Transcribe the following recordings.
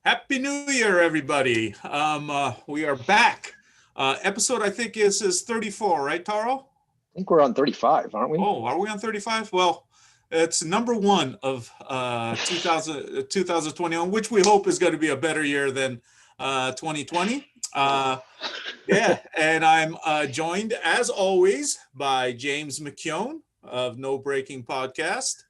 Happy New Year, everybody. We are back. Episode, I think, is 34, right, Taro? I think we're on 35, aren't we? Oh, are we on 35? Well, it's number one of 2021, which we hope is going to be a better year than 2020. Yeah, and I'm joined, as always, by James McKeown of No Braking Podcast,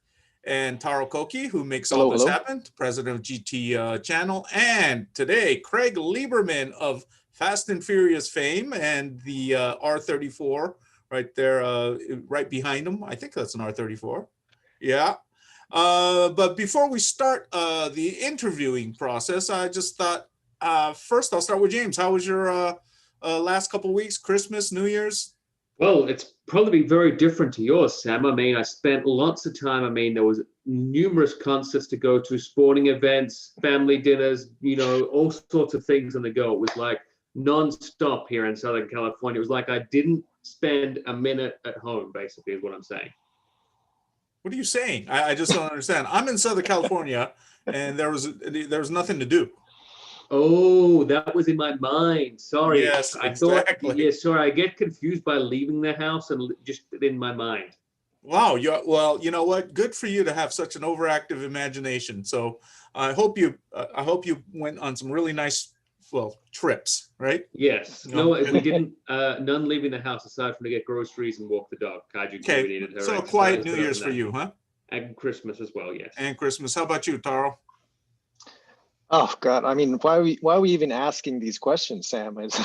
and Taro Koki, who makes all this happen, president of GT channel. And today, Craig Lieberman of Fast and Furious fame and the R34 right there, right behind him. I think that's an R34. Yeah. But before we start the interviewing process, I just thought, first I'll start with James. How was your last couple of weeks, Christmas, New Year's? Well, it's probably very different to yours, Sam. I mean, I spent lots of time. I mean, there was numerous concerts to go to, sporting events, family dinners, you know, all sorts of things on the go. It was like nonstop here in Southern California. It was like I didn't spend a minute at home, basically, is what I'm saying. What are you saying? I just don't understand. I'm in Southern California, and there was nothing to do. Oh, that was in my mind. Sorry. Yes, I exactly. thought, yeah, sorry. I get confused by leaving the house and just in my mind. Wow. Well, you know what? Good for you to have such an overactive imagination. So I hope you went on some really nice, trips, right? Yes. No, we didn't. None leaving the house aside from to get groceries and walk the dog. Okay. So a quiet New Year's for you, huh? And Christmas as well, yes. And Christmas. How about you, Taro? Oh God! I mean, why are we even asking these questions, Sam? It's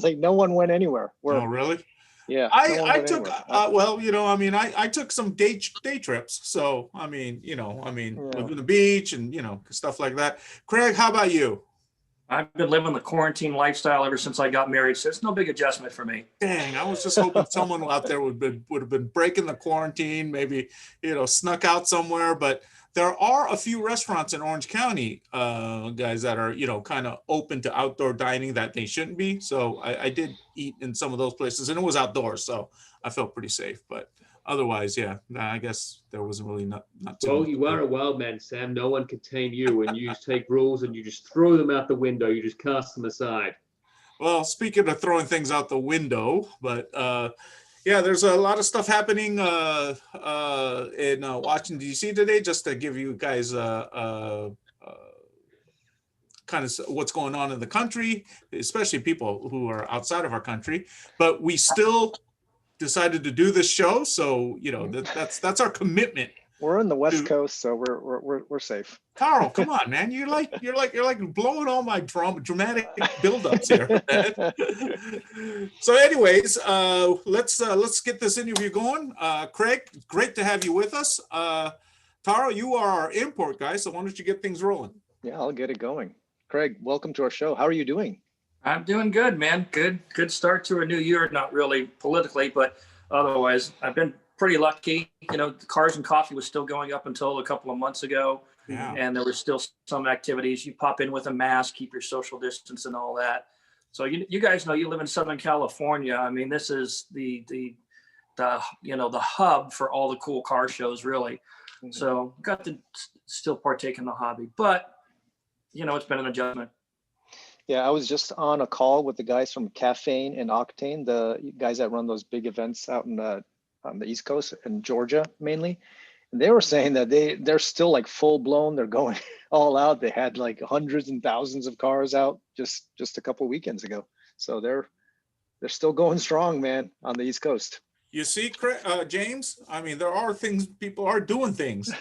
like no one went anywhere. Oh, really? Yeah. I took I took some day trips. So living on the beach and stuff like that. Craig, how about you? I've been living the quarantine lifestyle ever since I got married, so it's no big adjustment for me. Dang, I was just hoping someone out there would have been breaking the quarantine, maybe snuck out somewhere, but. There are a few restaurants in Orange County, guys, that are, kind of open to outdoor dining that they shouldn't be. So I did eat in some of those places, and it was outdoors, so I felt pretty safe. But otherwise, yeah, I guess there wasn't really not too Well, much. you are a wild man, Sam. No one can tame you, and you just take rules and you just throw them out the window. You just cast them aside. Well, speaking of throwing things out the window, but yeah, there's a lot of stuff happening in Washington, D.C. today, just to give you guys kind of what's going on in the country, especially people who are outside of our country. But we still decided to do this show, so that's our commitment. We're on the West Coast, so we're safe. Carl, come on, man! You're like blowing all my dramatic buildups here. So, anyways, let's get this interview going. Craig, great to have you with us. Taro, you are our import guy, so why don't you get things rolling? Yeah, I'll get it going. Craig, welcome to our show. How are you doing? I'm doing good, man. Good start to a new year. Not really politically, but otherwise, I've been pretty lucky. The cars and coffee was still going up until a couple of months ago. Yeah. And there were still some activities. You pop in with a mask, keep your social distance and all that. So you guys know you live in Southern California. I mean, this is the hub for all the cool car shows, really. Mm-hmm. So got to still partake in the hobby, but it's been an adjustment. Yeah, I was just on a call with the guys from Caffeine and Octane, the guys that run those big events out on the East Coast in Georgia mainly. And they were saying that they're still like full blown. They're going all out. They had like hundreds and thousands of cars out just a couple of weekends ago. So they're still going strong, man, on the East Coast. You see, James, I mean, there are things, people are doing things.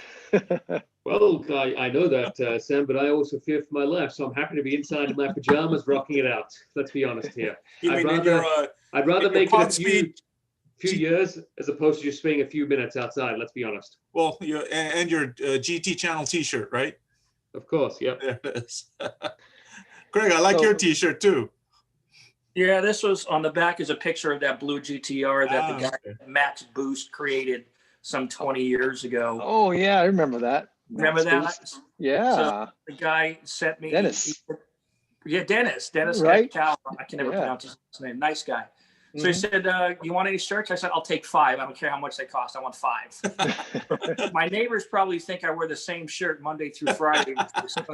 Well, I know that, Sam, but I also fear for my life. So I'm happy to be inside in my pajamas, rocking it out. Let's be honest here. I'd rather make it a few years as opposed to just spending a few minutes outside. Let's be honest. Well, your GT channel T-shirt, right? Of course, yep. There it is. Craig, I like your T-shirt too. Yeah, this was on the back is a picture of that blue GT-R that the guy Max Boost created some 20 years ago. Oh yeah, I remember that. Remember that? Boost. Yeah. So the guy sent me. Dennis. Dennis. Right. Cal. I can never pronounce his name. Nice guy. So he said, you want any shirts? I said, I'll take 5. I don't care how much they cost. I want 5. My neighbors probably think I wear the same shirt Monday through Friday.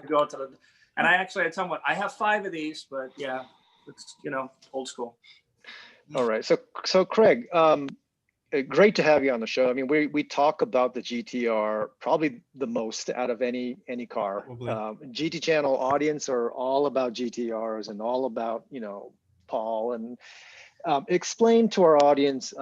Go to the, and I tell them what, I have 5 of these, but yeah, it's, old school. All right. So Craig, great to have you on the show. I mean, we talk about the GT-R probably the most out of any car. GT channel audience are all about GT-Rs and all about, Paul, and explain to our audience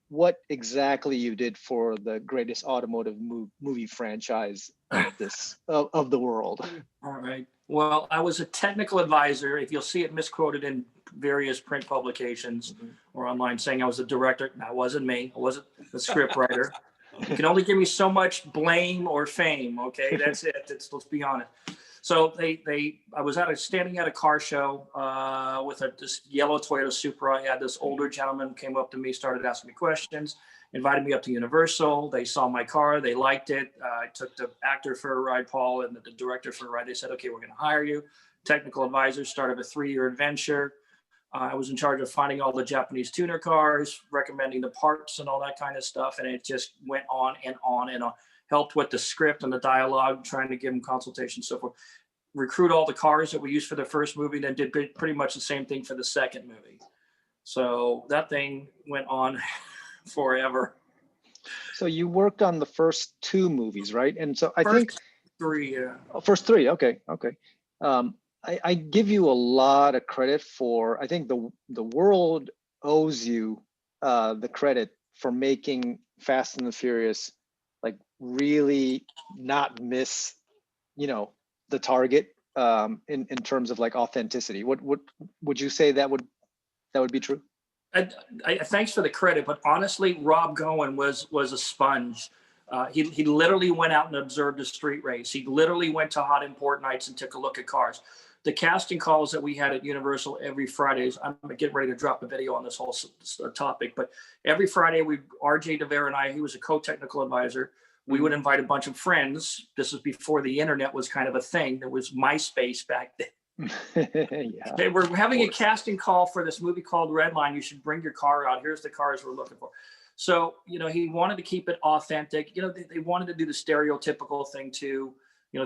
what exactly you did for the greatest automotive movie franchise of the world. All right. Well, I was a technical advisor. If you'll see it misquoted in various print publications or online, saying I was a director. That wasn't me. I wasn't the script writer. You can only give me so much blame or fame. Okay, that's it. Let's be honest. So I was standing at a car show with this yellow Toyota Supra. I had this older gentleman came up to me, started asking me questions, invited me up to Universal. They saw my car, they liked it. I took the actor for a ride, Paul, and the director for a ride. They said, okay, we're going to hire you. Technical advisor, started a 3-year adventure. I was in charge of finding all the Japanese tuner cars, recommending the parts and all that kind of stuff. And it just went on and on and on. Helped with the script and the dialogue, trying to give them consultations, so forth. Recruit all the cars that we used for the first movie, then did pretty much the same thing for the second movie. So that thing went on forever. So you worked on the first 2 movies, right? And so I think 3, yeah. First 3, okay. I give you a lot of credit for, I think the world owes you the credit for making Fast and the Furious like really not miss, the target in terms of like authenticity. What would you say that would be true? Thanks for the credit, but honestly, Rob Cohen was a sponge. He literally went out and observed a street race. He literally went to hot import nights and took a look at cars. The casting calls that we had at Universal every Fridays, I'm getting ready to drop a video on this whole topic, but every Friday, RJ DeVere and I, he was a co-technical advisor, we would invite a bunch of friends. This was before the internet was kind of a thing. There was MySpace back then. Yeah, hey, we're having a casting call for this movie called Redline. You should bring your car out. Here's the cars we're looking for. So, he wanted to keep it authentic. They wanted to do the stereotypical thing too.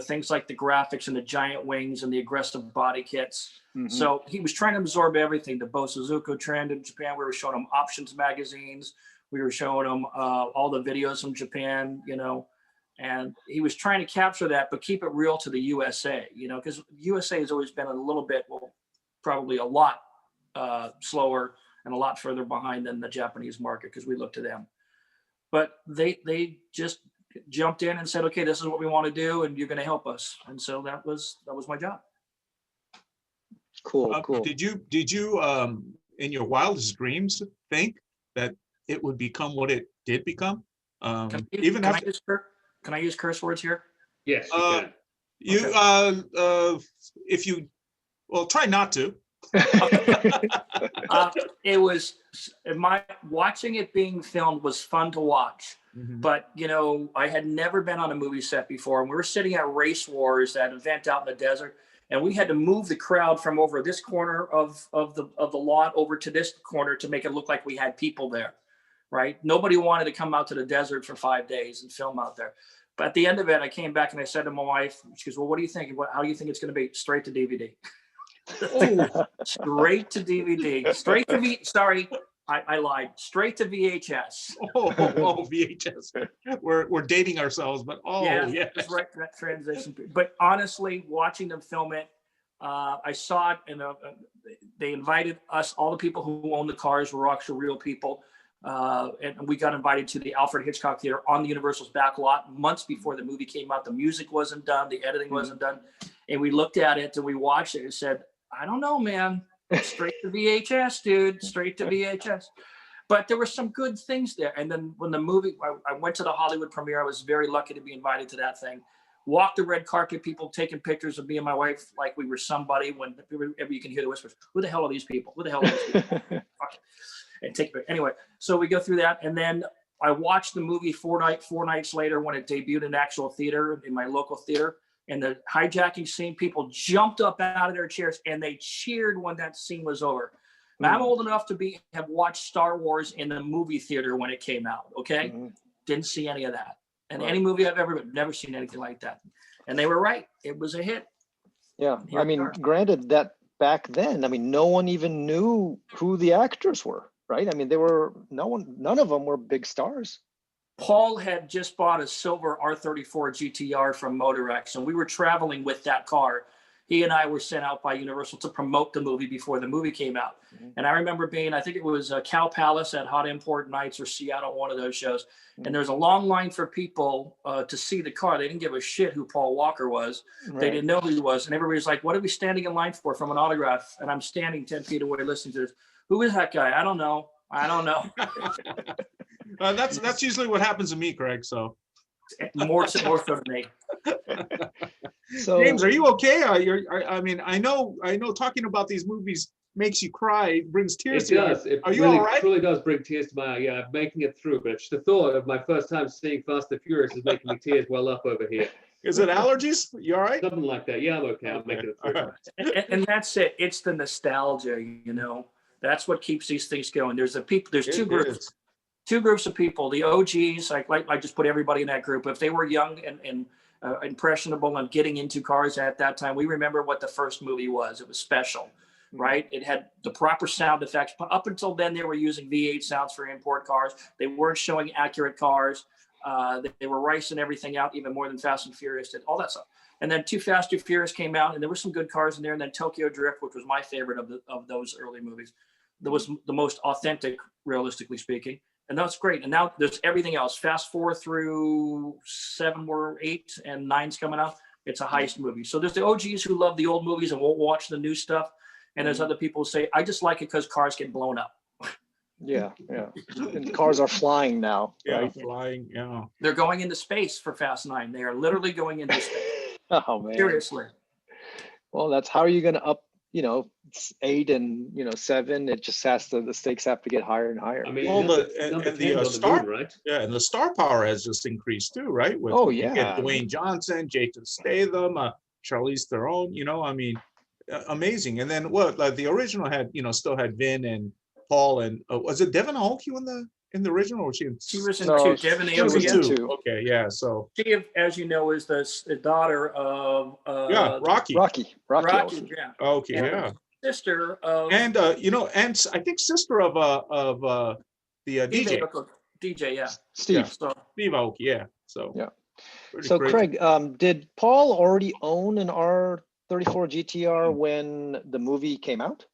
Things like the graphics and the giant wings and the aggressive body kits. So he was trying to absorb everything. The Bo Suzuki trend in Japan. We were showing him options magazines. We were showing him all the videos from Japan, and he was trying to capture that, but keep it real to the USA, because USA has always been a little bit, probably a lot slower and a lot further behind than the Japanese market, because we look to them. But they just jumped in and said, okay, this is what we want to do, and you're going to help us. And so that was my job. Cool. Did you in your wildest dreams think that it would become what it did become? Can I use curse words here? Yes, you can. You if you try not to. It was watching it being filmed was fun to watch. But I had never been on a movie set before, and we were sitting at Race Wars, that event out in the desert, and we had to move the crowd from over this corner of the lot over to this corner to make it look like we had people there. Right? Nobody wanted to come out to the desert for 5 days and film out there. But at the end of it, I came back and I said to my wife, she goes, well, what do you think? How do you think it's going to be? Straight to DVD. Straight to DVD. Straight to sorry, I lied. Straight to VHS. VHS. We're dating ourselves, but yes. Right, that transition. But honestly, watching them film it, I saw it, and they invited us. All the people who own the cars were actually real people. And we got invited to the Alfred Hitchcock Theater on the Universal's back lot months before the movie came out. The music wasn't done, the editing wasn't done, and we looked at it and we watched it and said, I don't know, man, straight to VHS, dude, straight to VHS. But there were some good things there. And then when the movie, I went to the Hollywood premiere. I was very lucky to be invited to that thing. Walked the red carpet, people taking pictures of me and my wife like we were somebody. Whenever you can hear the whispers, who the hell are these people? Who the hell are these people? And take it anyway. So we go through that, and then I watched the movie four nights later when it debuted in actual theater in my local theater. And the hijacking scene, people jumped up out of their chairs and they cheered when that scene was over. Now, I'm old enough to have watched Star Wars in the movie theater when it came out. Okay, didn't see any of that, and any movie I've never seen anything like that. And they were right; it was a hit. Yeah, I mean, granted that back then, I mean, no one even knew who the actors were, right? I mean, none of them were big stars. Paul had just bought a silver R34 GT-R from MotoRex, and we were traveling with that car. He and I were sent out by Universal to promote the movie before the movie came out. And I remember I think it was Cow Palace at Hot Import Nights or Seattle, one of those shows. And there was a long line for people to see the car. They didn't give a shit who Paul Walker was. Right. They didn't know who he was. And everybody's like, what are we standing in line for from an autograph? And I'm standing 10 feet away listening to this. Who is that guy? I don't know. That's usually what happens to me, Craig. So more so than me. So, James, are you okay? I mean, I know talking about these movies makes you cry, brings tears to your eyes. It are you really, all right? It really does bring tears to my eye. Yeah, I'm making it through, but the thought of my first time seeing Fast and Furious is making me tears well up over here. Is it allergies? You all right? Something like that. Yeah, I'm okay. I'm making it through. Right. And that's it. It's the nostalgia, That's what keeps these things going. There's two groups. Two groups of people. The OGs, I just put everybody in that group. If they were young and impressionable and getting into cars at that time, we remember what the first movie was. It was special, right? It had the proper sound effects. Up until then, they were using V8 sounds for import cars. They weren't showing accurate cars. They were ricing everything out even more than Fast and Furious did, all that stuff. And then Too Fast, Too Furious came out, and there were some good cars in there. And then Tokyo Drift, which was my favorite of those early movies, that was the most authentic, realistically speaking. And that's great. And now there's everything else. Fast 4 through 7 or 8 and 9's coming out. It's a heist movie. So there's the OGs who love the old movies and won't watch the new stuff. And there's other people who say, I just like it because cars get blown up. Yeah. And cars are flying now. Yeah, right? flying. Yeah. They're going into space for Fast 9. They are literally going into space. Oh, man. Seriously. Well, that's how are you going to up, 8 and 7? It just the stakes have to get higher and higher. I mean, Well, the star, right? Yeah, and the star power has just increased too, right? With, yeah. Get Dwayne Johnson, Jason Statham, Charlize Theron. I mean, amazing. And then the original had, still had Vin and Paul and was it Devon Aoki in the original? Or she was in 2. Devon She was in Aoki. 2. Okay, yeah. So She, as you know, is the daughter of Rocky. Rocky. Yeah. Okay, And yeah. Sister of And and I think sister of the DJ. DJ, yeah. Steve. Yeah. So Steve Aoki, yeah. So Yeah. pretty So crazy. Craig, did Paul already own an R34 GT-R when the movie came out?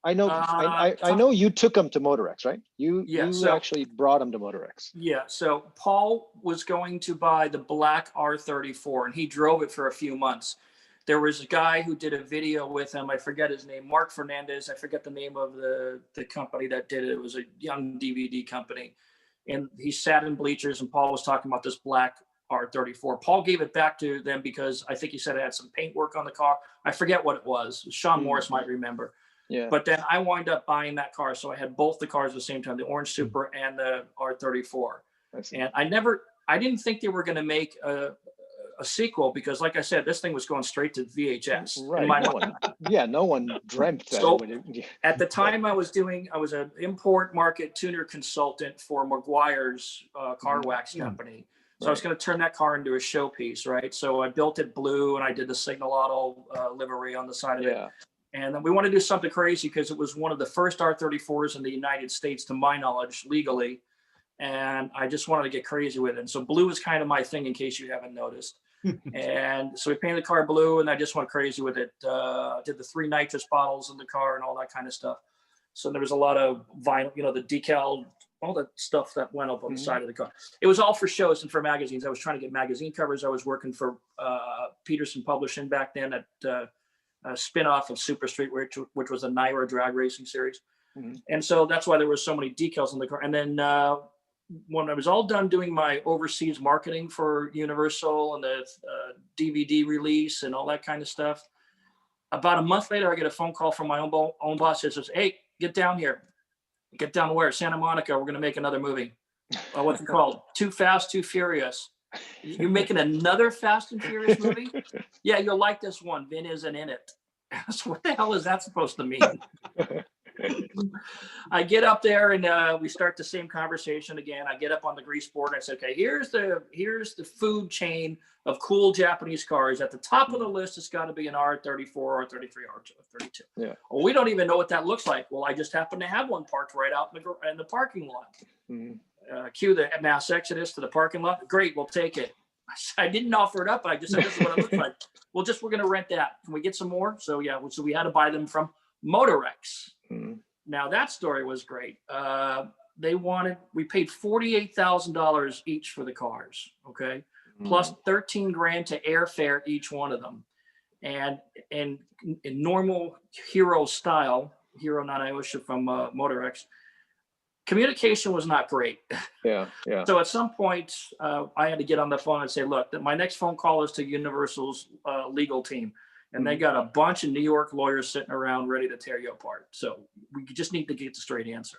I know. I know you took him to MotoRex, right? You actually brought him to MotoRex. Yeah. So Paul was going to buy the black R34, and he drove it for a few months. There was a guy who did a video with him. I forget his name, Mark Fernandez. I forget the name of the company that did it. It was a young DVD company, and he sat in bleachers, and Paul was talking about this black R34. Paul gave it back to them because I think he said it had some paint work on the car. I forget what it was. Sean Morris might remember. Yeah. But then I wind up buying that car. So I had both the cars at the same time, the orange Supra and the R34. And I didn't think they were going to make a sequel because, like I said, this thing was going straight to VHS. Right. No one dreamt that. So at the time I was an import market tuner consultant for Maguire's car wax company. So I was going to turn that car into a showpiece, right? So I built it blue and I did the Signal Auto livery on the side of it. And then we want to do something crazy because it was one of the first R34s in the United States, to my knowledge, legally. And I just wanted to get crazy with it. And so blue is kind of my thing, in case you haven't noticed. And so we painted the car blue, and I just went crazy with it. Did the 3 nitrous bottles in the car and all that kind of stuff. So there was a lot of vinyl, the decal, all that stuff that went up on the side of the car. It was all for shows and for magazines. I was trying to get magazine covers. I was working for Peterson Publishing back then at a spin-off of Super Street, which was a Naira drag racing series. And so that's why there were so many decals in the car. And then when I was all done doing my overseas marketing for Universal and the DVD release and all that kind of stuff, about a month later, I get a phone call from my own boss that says, hey, get down here. Get down where? Santa Monica. We're going to make another movie. What's it called? Too Fast, Too Furious. You're making another Fast and Furious movie? Yeah, you'll like this one. Vin isn't in it. So what the hell is that supposed to mean? I get up there and we start the same conversation again. I get up on the grease board and I said, okay, here's the food chain of cool Japanese cars. At the top of the list, it's got to be an R34, R33, R32. Yeah. Well, we don't even know what that looks like. Well, I just happen to have one parked right out in the parking lot. Cue the mass exodus to the parking lot. Great, we'll take it. I didn't offer it up, but I just said, this is what it looks like. Well, we're going to rent that. Can we get some more? So yeah, so we had to buy them from MotoRex. Now that story was great. We paid $48,000 each for the cars. Okay. Plus 13 grand to airfare each one of them. And in normal Hero style, Hero non-Iosha from MotoRex, communication was not great. Yeah. So at some point, I had to get on the phone and say, look, my next phone call is to Universal's legal team. And they got a bunch of New York lawyers sitting around ready to tear you apart. So we just need to get the straight answer.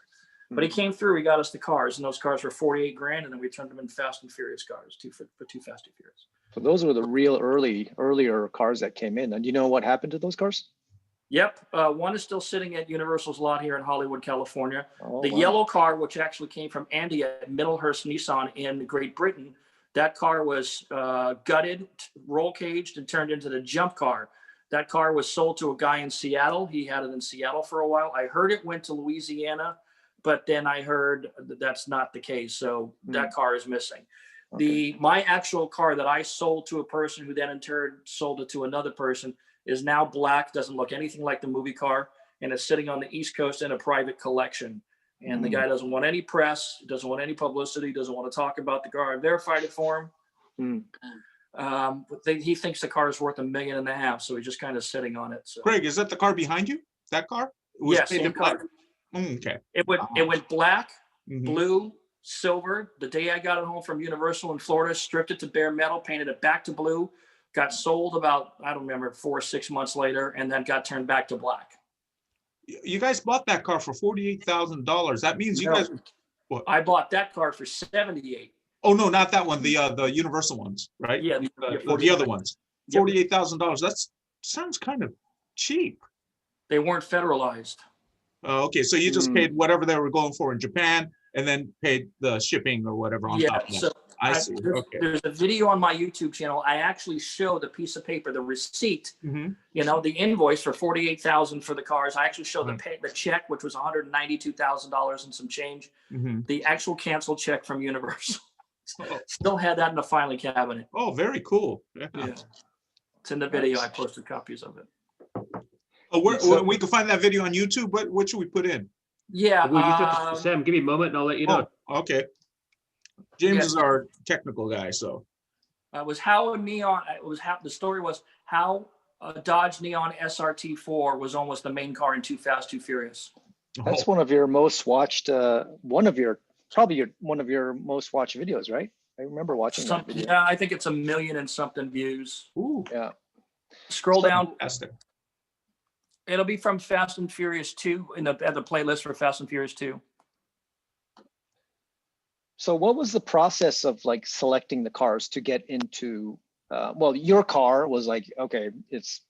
But he came through, he got us the cars, and those cars were 48 grand, and then we turned them in Fast and Furious cars, two Fast and Furious. So those were the real earlier cars that came in. And do you know what happened to those cars? Yep. One is still sitting at Universal's lot here in Hollywood, California. Oh, the yellow car, which actually came from Andy at Middlehurst Nissan in Great Britain, that car was gutted, roll caged, and turned into the jump car. That car was sold to a guy in Seattle. He had it in Seattle for a while. I heard it went to Louisiana, but then I heard that that's not the case. So that car is missing. Okay. My actual car that I sold to a person who then in turn sold it to another person is now black, doesn't look anything like the movie car, and is sitting on the East Coast in a private collection. And the guy doesn't want any press, doesn't want any publicity, doesn't want to talk about the car. I verified it for him. He thinks the car is worth $1.5 million, so he's just kind of sitting on it. So. Craig, is that the car behind you? That car? Yes, same car. Okay. It went black, blue, silver. The day I got it home from Universal in Florida, stripped it to bare metal, painted it back to blue, got sold about, I don't remember, 4 or 6 months later, and then got turned back to black. You guys bought that car for $48,000. That means you guys. What? I bought that car for $78,000. Oh no, not that one. The Universal ones, right? Yeah, the other ones. $48,000. That sounds kind of cheap. They weren't federalized. Okay, so you just paid whatever they were going for in Japan, and then paid the shipping or whatever on top of that. So I see. Okay. There's a video on my YouTube channel. I actually show the piece of paper, the receipt, the invoice for $48,000 for the cars. I actually show the check, which was $192,000 and some change. The actual canceled check from Universal. Still had that in the filing cabinet. Oh, very cool. Yeah. It's in the video. I posted copies of it. Oh, we can find that video on YouTube. What should we put in? Yeah. Sam, give me a moment and I'll let you know. Okay. James is our technical guy, so. The story was how Dodge Neon SRT4 was almost the main car in Too Fast, Too Furious. That's one of your most watched, one of your most watched videos, right? I remember watching that video. Yeah, I think it's 1 million and something views. Ooh. Yeah. Scroll down. Fantastic. It'll be from Fast and Furious 2 at the playlist for Fast and Furious 2. So what was the process of like selecting the cars to get into, your car was like, okay, it's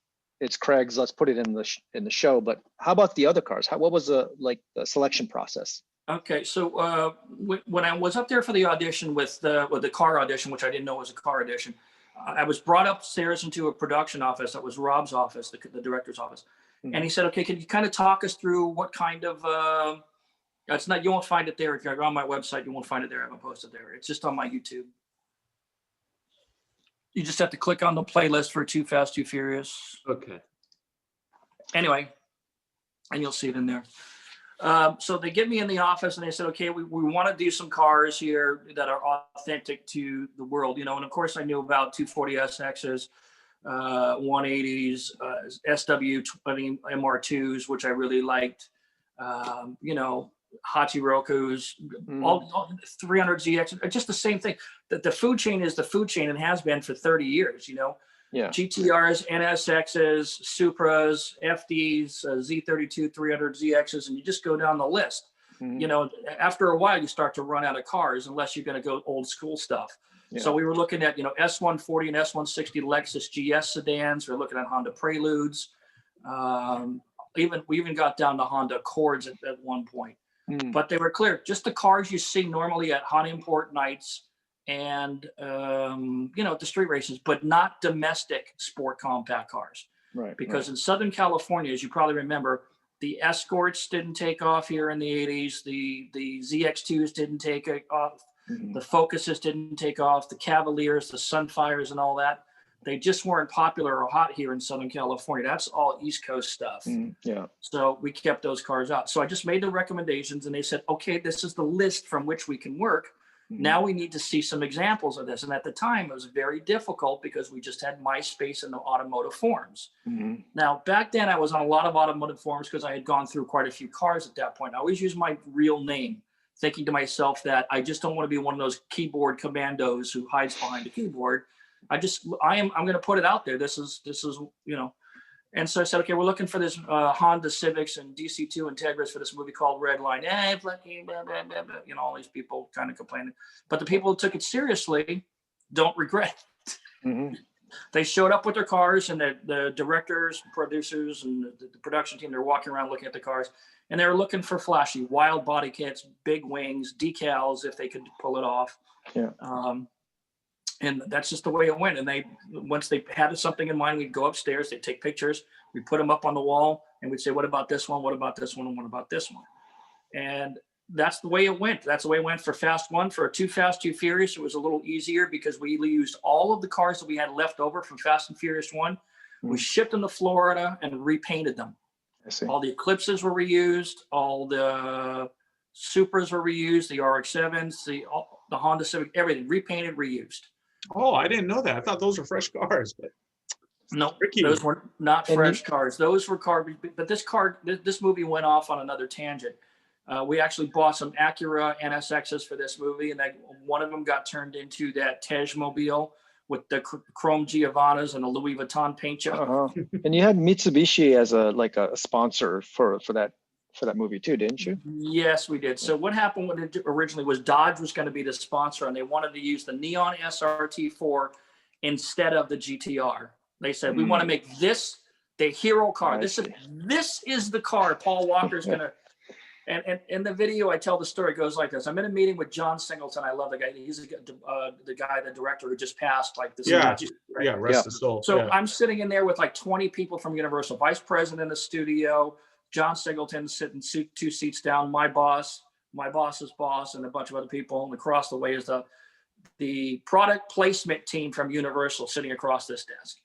Craig's, let's put it in the show, but how about the other cars? What was the selection process? Okay, so when I was up there for the audition with the car audition, which I didn't know was a car audition, I was brought upstairs into a production office. That was Rob's office, the director's office. And he said, okay, can you kind of talk us through what kind of, you won't find it there. If you're on my website, you won't find it there. I haven't posted there. It's just on my YouTube. You just have to click on the playlist for Too Fast, Too Furious. Okay. Anyway, and you'll see it in there. So they get me in the office and they said, okay, we want to do some cars here that are authentic to the world, and of course I knew about 240SXs, 180s, SW20 MR2s, which I really liked, Hachirokus, all 300ZX, just the same thing. That the food chain is the food chain and has been for 30 years, Yeah. GTRs, NSXs, Supras, FDs, Z32, 300ZXs, and you just go down the list. After a while, you start to run out of cars unless you're going to go old school stuff. Yeah. So we were looking at, S140 and S160 Lexus GS sedans. We're looking at Honda Preludes, we even got down to Honda Accords at one point. Mm. But they were clear, just the cars you see normally at hot import nights and at the street races, but not domestic sport compact cars. Right. Because in Southern California, as you probably remember, the Escorts didn't take off here in the 80s. The ZX2s didn't take off. Mm-hmm. The Focuses didn't take off. The Cavaliers, the Sunfires, and all that. They just weren't popular or hot here in Southern California. That's all East Coast stuff. Yeah. So we kept those cars out. So I just made the recommendations and they said, okay, this is the list from which we can work. Mm-hmm. Now we need to see some examples of this. And at the time, it was very difficult because we just had MySpace and the automotive forums. Mm-hmm. Now, back then, I was on a lot of automotive forums because I had gone through quite a few cars at that point. I always used my real name, thinking to myself that I just don't want to be one of those keyboard commandos who hides behind a keyboard. I'm going to put it out there. This is, And so I said, okay, we're looking for this Honda Civics and DC2 Integras for this movie called Red Line. Hey, blah, blah, blah, blah, blah. All these people kind of complaining. But the people who took it seriously don't regret it. Mm-hmm. They showed up with their cars, and the directors, producers, and the production team, they're walking around looking at the cars, and they were looking for flashy, wild body kits, big wings, decals, if they could pull it off. Yeah. And that's just the way it went. And once they had something in mind, we'd go upstairs, they'd take pictures, we'd put them up on the wall, and we'd say, what about this one? What about this one? And what about this one? And that's the way it went. That's the way it went for Fast 1. For Too Fast, Too Furious, it was a little easier because we used all of the cars that we had left over from Fast and Furious 1. We shipped them to Florida and repainted them. I see. All the Eclipses were reused. All the Supras were reused. The RX-7s, the Honda Civic, everything repainted, reused. Oh, I didn't know that. I thought those were fresh cars, but no, tricky. those were not fresh cars. Those were cars. But this movie went off on another tangent. We actually bought some Acura NSXs for this movie, and one of them got turned into that Tej-mobile with the chrome Giovannas and the Louis Vuitton paint job. And you had Mitsubishi as a sponsor for that movie too, didn't you? Yes, we did. So what happened when it originally was Dodge was going to be the sponsor, and they wanted to use the Neon SRT4 instead of the GT-R. They said, we want to make this the hero car. This is the car Paul Walker's going to. And in the video, I tell the story. It goes like this. I'm in a meeting with John Singleton. I love the guy. He's the director who just passed, like this. Rest his soul. So I'm sitting in there with like 20 people from Universal, vice president of the studio, John Singleton sitting 2 seats down, my boss, my boss's boss, and a bunch of other people. And across the way is the product placement team from Universal sitting across this desk.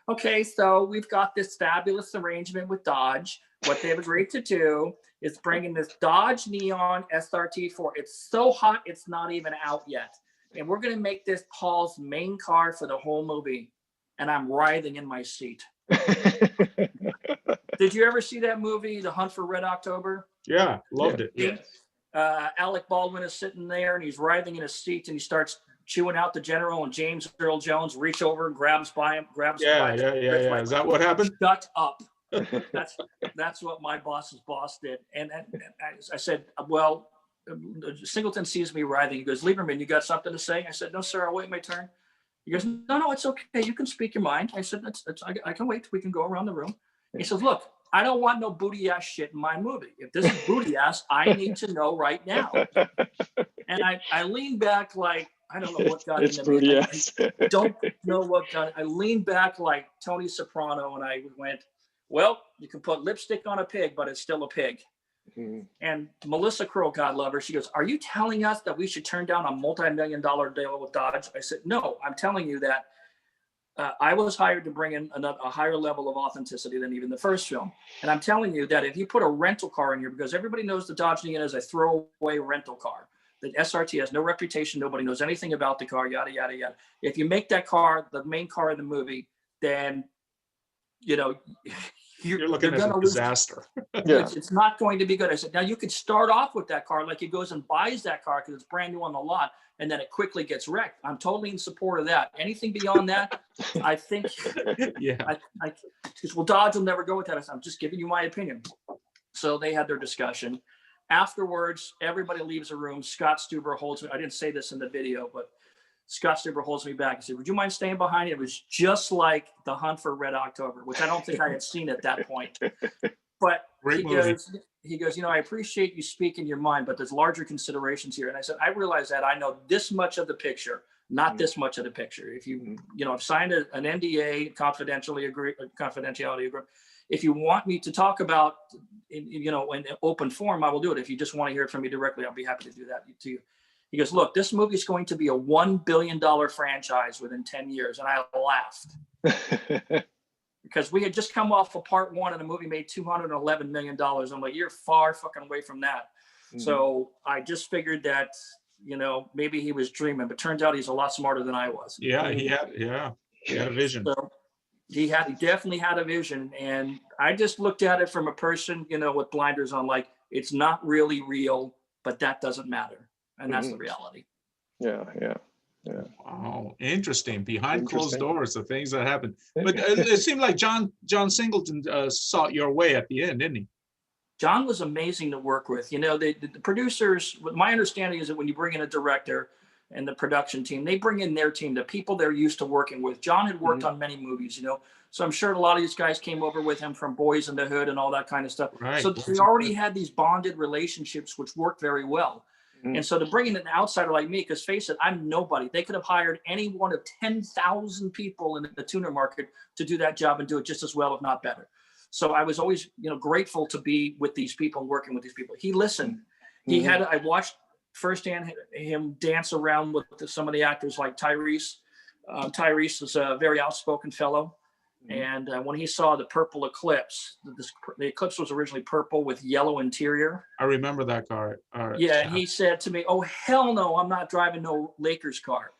Okay, so we've got this fabulous arrangement with Dodge. What they've agreed to do is bringing this Dodge Neon SRT4. It's so hot, it's not even out yet. And we're going to make this Paul's main car for the whole movie. And I'm writhing in my seat. Did you ever see that movie, The Hunt for Red October? Yeah, loved it. Yes. Alec Baldwin is sitting there and he's writhing in his seat and he starts chewing out the general, and James Earl Jones reach over and grabs by him. Yeah. Is that what happened? Shut up. That's what my boss's boss did. And I said, well, Singleton sees me writhing. He goes, Lieberman, you got something to say? I said, no, sir, I'll wait my turn. He goes, no, it's okay. You can speak your mind. I said, I can wait. We can go around the room. He says, look, I don't want no booty ass shit in my movie. If this is booty ass, I need to know right now. And I leaned back like, I don't know what got into me. I don't know what got. I leaned back like Tony Soprano, and I went, well, you can put lipstick on a pig, but it's still a pig. Mm-hmm. And Melissa Crow, God love her, she goes, are you telling us that we should turn down a multi-million-dollar deal with Dodge? I said, no, I'm telling you that I was hired to bring in a higher level of authenticity than even the first film. And I'm telling you that if you put a rental car in here, because everybody knows the Dodge Neon is a throwaway rental car. The SRT has no reputation. Nobody knows anything about the car, yada, yada, yada. If you make that car the main car of the movie, then, you're looking at a disaster. It's not going to be good. I said, now you could start off with that car like he goes and buys that car because it's brand new on the lot, and then it quickly gets wrecked. I'm totally in support of that. Anything beyond that, I think, well, Dodge will never go with that. I said, I'm just giving you my opinion. So they had their discussion. Afterwards, everybody leaves the room. Scott Stuber holds me. I didn't say this in the video, but Scott Stuber holds me back. He said, would you mind staying behind? It was just like The Hunt for Red October, which I don't think I had seen at that point. But Great movie. he goes, I appreciate you speaking your mind, but there's larger considerations here. And I said, I realize that I know this much of the picture, not this much of the picture. If you, I've signed an NDA, confidentiality agreement. If you want me to talk about, in open forum, I will do it. If you just want to hear it from me directly, I'll be happy to do that to you. He goes, look, this movie is going to be a $1 billion franchise within 10 years. And I laughed. Because we had just come off of part one and the movie made $211 million. I'm like, you're far fucking away from that. So I just figured that, maybe he was dreaming, but turns out he's a lot smarter than I was. Yeah, he had a vision. So he definitely had a vision. And I just looked at it from a person, with blinders on, like, it's not really real, but that doesn't matter. And that's the reality. Yeah. Wow, interesting. Behind closed doors, the things that happen. But it seemed like John Singleton sought your way at the end, didn't he? John was amazing to work with. The producers, my understanding is that when you bring in a director and the production team, they bring in their team, the people they're used to working with. John had worked on many movies, so I'm sure a lot of these guys came over with him from Boys in the Hood and all that kind of stuff. Right. So they already had these bonded relationships, which worked very well. And so to bring in an outsider like me, because face it, I'm nobody. They could have hired any one of 10,000 people in the tuner market to do that job and do it just as well, if not better. So I was always, grateful to be with these people and working with these people. He listened. I watched firsthand him dance around with some of the actors like Tyrese. Tyrese is a very outspoken fellow. And when he saw the purple Eclipse, the Eclipse was originally purple with yellow interior. I remember that car. Yeah, and he said to me, "Oh hell no, I'm not driving no Lakers car."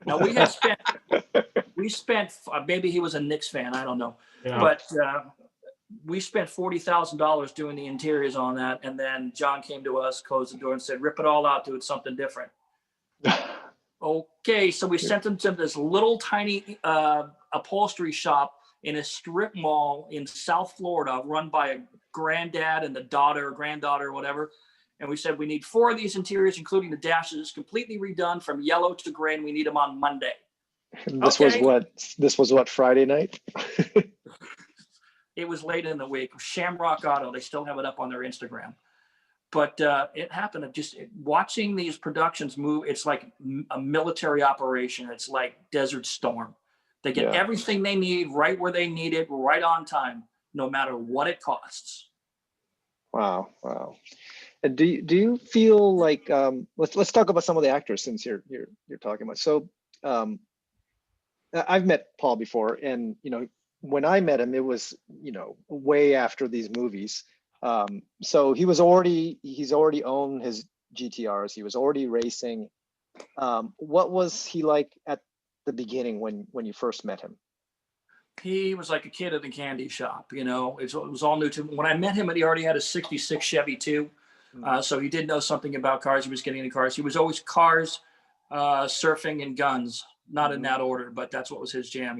Now we spent maybe he was a Knicks fan, I don't know, but we spent $40,000 doing the interiors on that, and then John came to us, closed the door, and said, "Rip it all out, do it something different." Okay, so we sent him to this little tiny upholstery shop in a strip mall in South Florida, run by a granddad and the daughter or granddaughter or whatever. And we said, we need 4 of these interiors, including the dashes, completely redone from yellow to gray, and we need them on Monday. This was what, Friday night? It was late in the week. Shamrock Auto, they still have it up on their Instagram. But it happened of just watching these productions move. It's like a military operation. It's like Desert Storm. They get everything they need right where they need it, right on time, no matter what it costs. Wow. And do you feel like let's talk about some of the actors since you're talking about. So I've met Paul before, and when I met him, it was way after these movies. So he's already owned his GT-Rs. He was already racing. What was he like at the beginning when you first met him? He was like a kid at the candy shop. It was all new to him. When I met him, he already had a 66 Chevy too. So he did know something about cars. He was getting into cars. He was always cars, surfing, and guns. Not in that order, but that's what was his jam,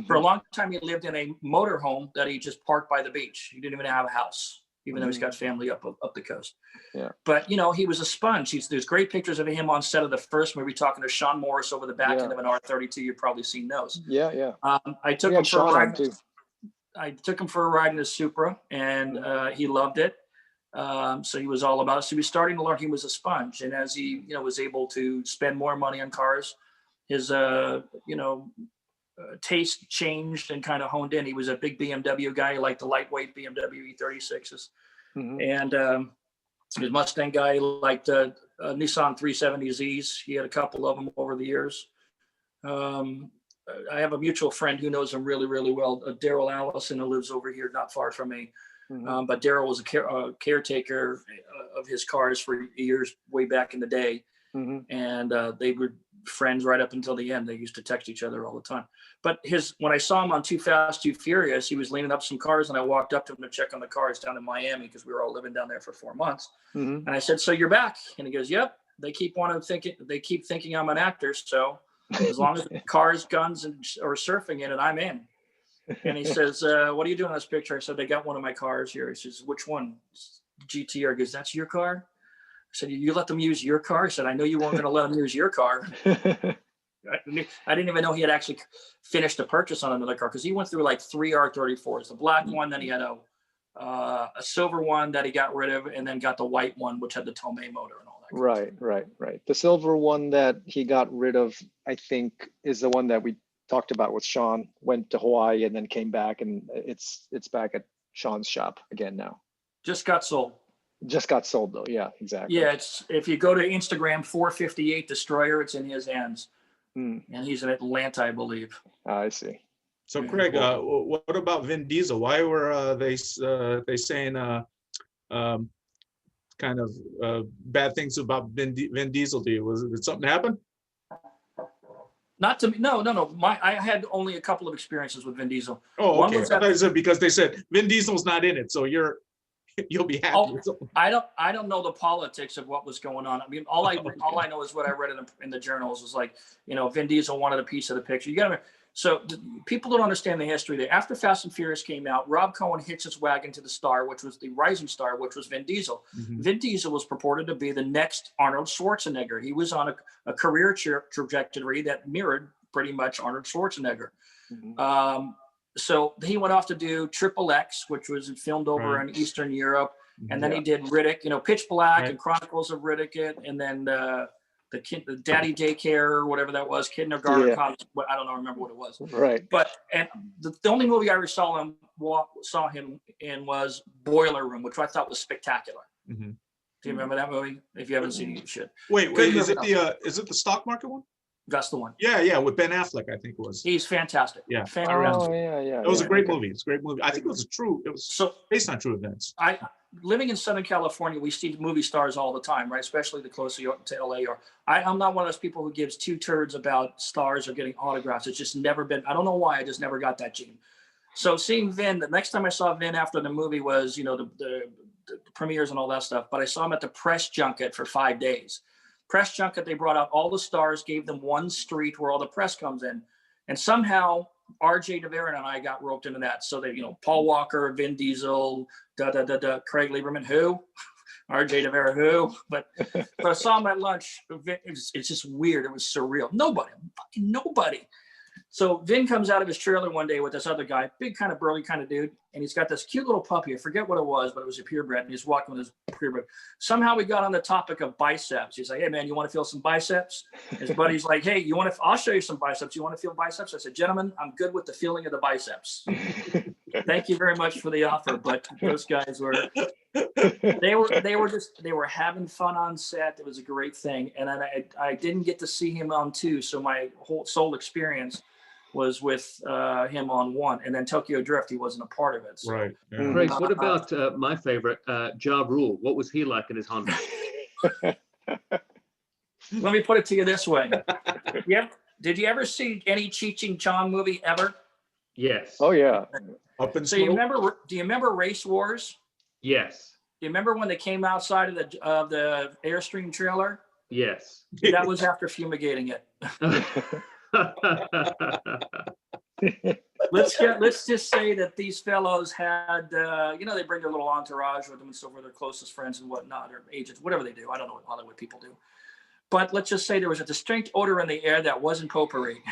For a long time, he lived in a motorhome that he just parked by the beach. He didn't even have a house, even though he's got family up the coast. Yeah. But, he was a sponge. There's great pictures of him on set of the first movie talking to Sean Morris over the back end of an R32. You've probably seen those. Yeah. I took him for a ride. Too. I took him for a ride in a Supra, and he loved it. So he was all about it. So he was starting to learn. He was a sponge. And as he, was able to spend more money on cars, his, taste changed and kind of honed in. He was a big BMW guy. He liked the lightweight BMW E36s. And his Mustang guy, he liked Nissan 370Zs. He had a couple of them over the years. I have a mutual friend who knows him really, really well, Daryl Allison, who lives over here not far from me. But Daryl was a caretaker of his cars for years, way back in the day. And they were friends right up until the end. They used to text each other all the time. But when I saw him on Too Fast, Too Furious, he was leaning up some cars, and I walked up to him to check on the cars down in Miami because we were all living down there for 4 months. And I said, "So you're back?" And he goes, "Yep. They keep thinking I'm an actor. So as long as cars, guns, or surfing in it, I'm in." And he says, "What are you doing in this picture?" I said, "They got one of my cars here." He says, "Which one?" GT-R. He goes, "That's your car?" I said, "You let them use your car?" I said, "I know you weren't going to let them use your car." I didn't even know he had actually finished a purchase on another car because he went through like 3 R34s, the black one. Then he had a a silver one that he got rid of, and then got the white one, which had the Tomei motor and all that. Right. The silver one that he got rid of, I think, is the one that we talked about with Sean. Went to Hawaii and then came back, and it's back at Sean's shop again now. Just got sold. Just got sold though. Yeah, exactly. Yeah, it's if you go to Instagram, 458 Destroyer, it's in his hands, and he's in Atlanta, I believe. I see. So Craig, what about Vin Diesel? Why were they saying kind of bad things about Vin Diesel to you? Did something happen? Not to me. No. I had only a couple of experiences with Vin Diesel. Oh, One okay. was I thought you said because they said Vin Diesel's not in it, so you'll be happy. Oh, I don't know the politics of what was going on. I mean, all I know is what I read in the journals was like, Vin Diesel wanted a piece of the picture. You got to. So people don't understand the history there. After Fast and Furious came out, Rob Cohen hitched his wagon to the star, which was the rising star, which was Vin Diesel. Mm-hmm. Vin Diesel was purported to be the next Arnold Schwarzenegger. He was on a career trajectory that mirrored pretty much Arnold Schwarzenegger. Mm-hmm. So he went off to do Triple X, which was filmed over in Eastern Europe. And then he did Riddick, Pitch Black and Chronicles of Riddick, and then the Daddy Daycare or whatever that was, Kindergarten. I don't remember what it was. Right. But and the only movie I ever saw him in was Boiler Room, which I thought was spectacular. Mm-hmm. Do you remember that movie? If you haven't seen it, you should. Wait, is it the stock market one? That's the one. Yeah, with Ben Affleck, I think it was. He's fantastic. Yeah. Fantastic. Oh, yeah. It was a great movie. It's a great movie. I think it was based on true events. Living in Southern California, we see movie stars all the time, right? Especially the closer you are to LA are. I'm not one of those people who gives two turds about stars or getting autographs. It's just never been, I don't know why, I just never got that gene. So seeing Vin, the next time I saw Vin after the movie was, the premieres and all that stuff, but I saw him at the press junket for 5 days. Press junket, they brought out all the stars, gave them one street where all the press comes in. And somehow RJ DeVere and I got roped into that. So they, Paul Walker, Vin Diesel, Craig Lieberman, who? RJ DeVere, who? But I saw him at lunch. It's just weird. It was surreal. Fucking nobody. So Vin comes out of his trailer one day with this other guy, big kind of burly kind of dude, and he's got this cute little puppy. I forget what it was, but it was a purebred, and he's walking with his purebred. Somehow we got on the topic of biceps. He's like, "Hey man, you want to feel some biceps?" His buddy's like, "Hey, I'll show you some biceps. You want to feel biceps?" I said, "Gentlemen, I'm good with the feeling of the biceps. Thank you very much for the offer." But those guys they were having fun on set. It was a great thing, and I didn't get to see him on 2, so my whole sole experience was with him on 1, and then Tokyo Drift, he wasn't a part of it. So. Right. Yeah. Craig, what about my favorite, Ja Rule? What was he like in his Honda? Let me put it to you this way. Did you ever see any Cheech and Chong movie ever? Yes. Oh yeah. Up in so you remember? Do you remember Race Wars? Yes. Do you remember when they came outside of the Airstream trailer? Yes. That was after fumigating it. Let's just say that these fellows had they bring their little entourage with them and so forth, their closest friends and whatnot, or agents, whatever they do. I don't know what Hollywood people do, but let's just say there was a distinct odor in the air that wasn't potpourri.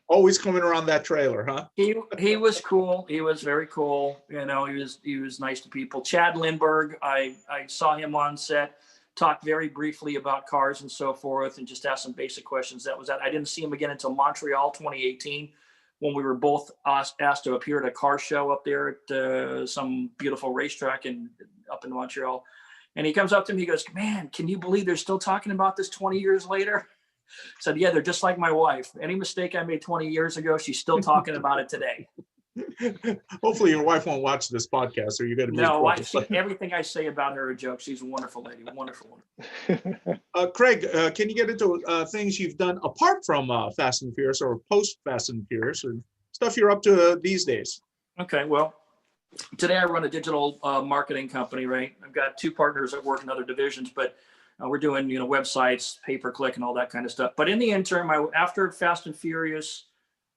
Always coming around that trailer, huh? He was cool. He was very cool. He was nice to people. Chad Lindbergh, I saw him on set. Talked very briefly about cars and so forth, and just asked some basic questions. That was that. I didn't see him again until Montreal 2018, when we were both asked to appear at a car show up there at some beautiful racetrack up in Montreal. And he comes up to me, he goes, "Man, can you believe they're still talking about this 20 years later?" I said, "Yeah, they're just like my wife. Any mistake I made 20 years ago, she's still talking about it today." Hopefully your wife won't watch this podcast, or you're going to be everything I say about her a joke. She's a wonderful lady, wonderful woman. Craig, can you get into things you've done apart from Fast and Furious, or post Fast and Furious, and stuff you're up to these days? Okay, well, today I run a digital marketing company, right? I've got 2 partners that work in other divisions, but we're doing websites, pay-per-click, and all that kind of stuff. But in the interim, after Fast and Furious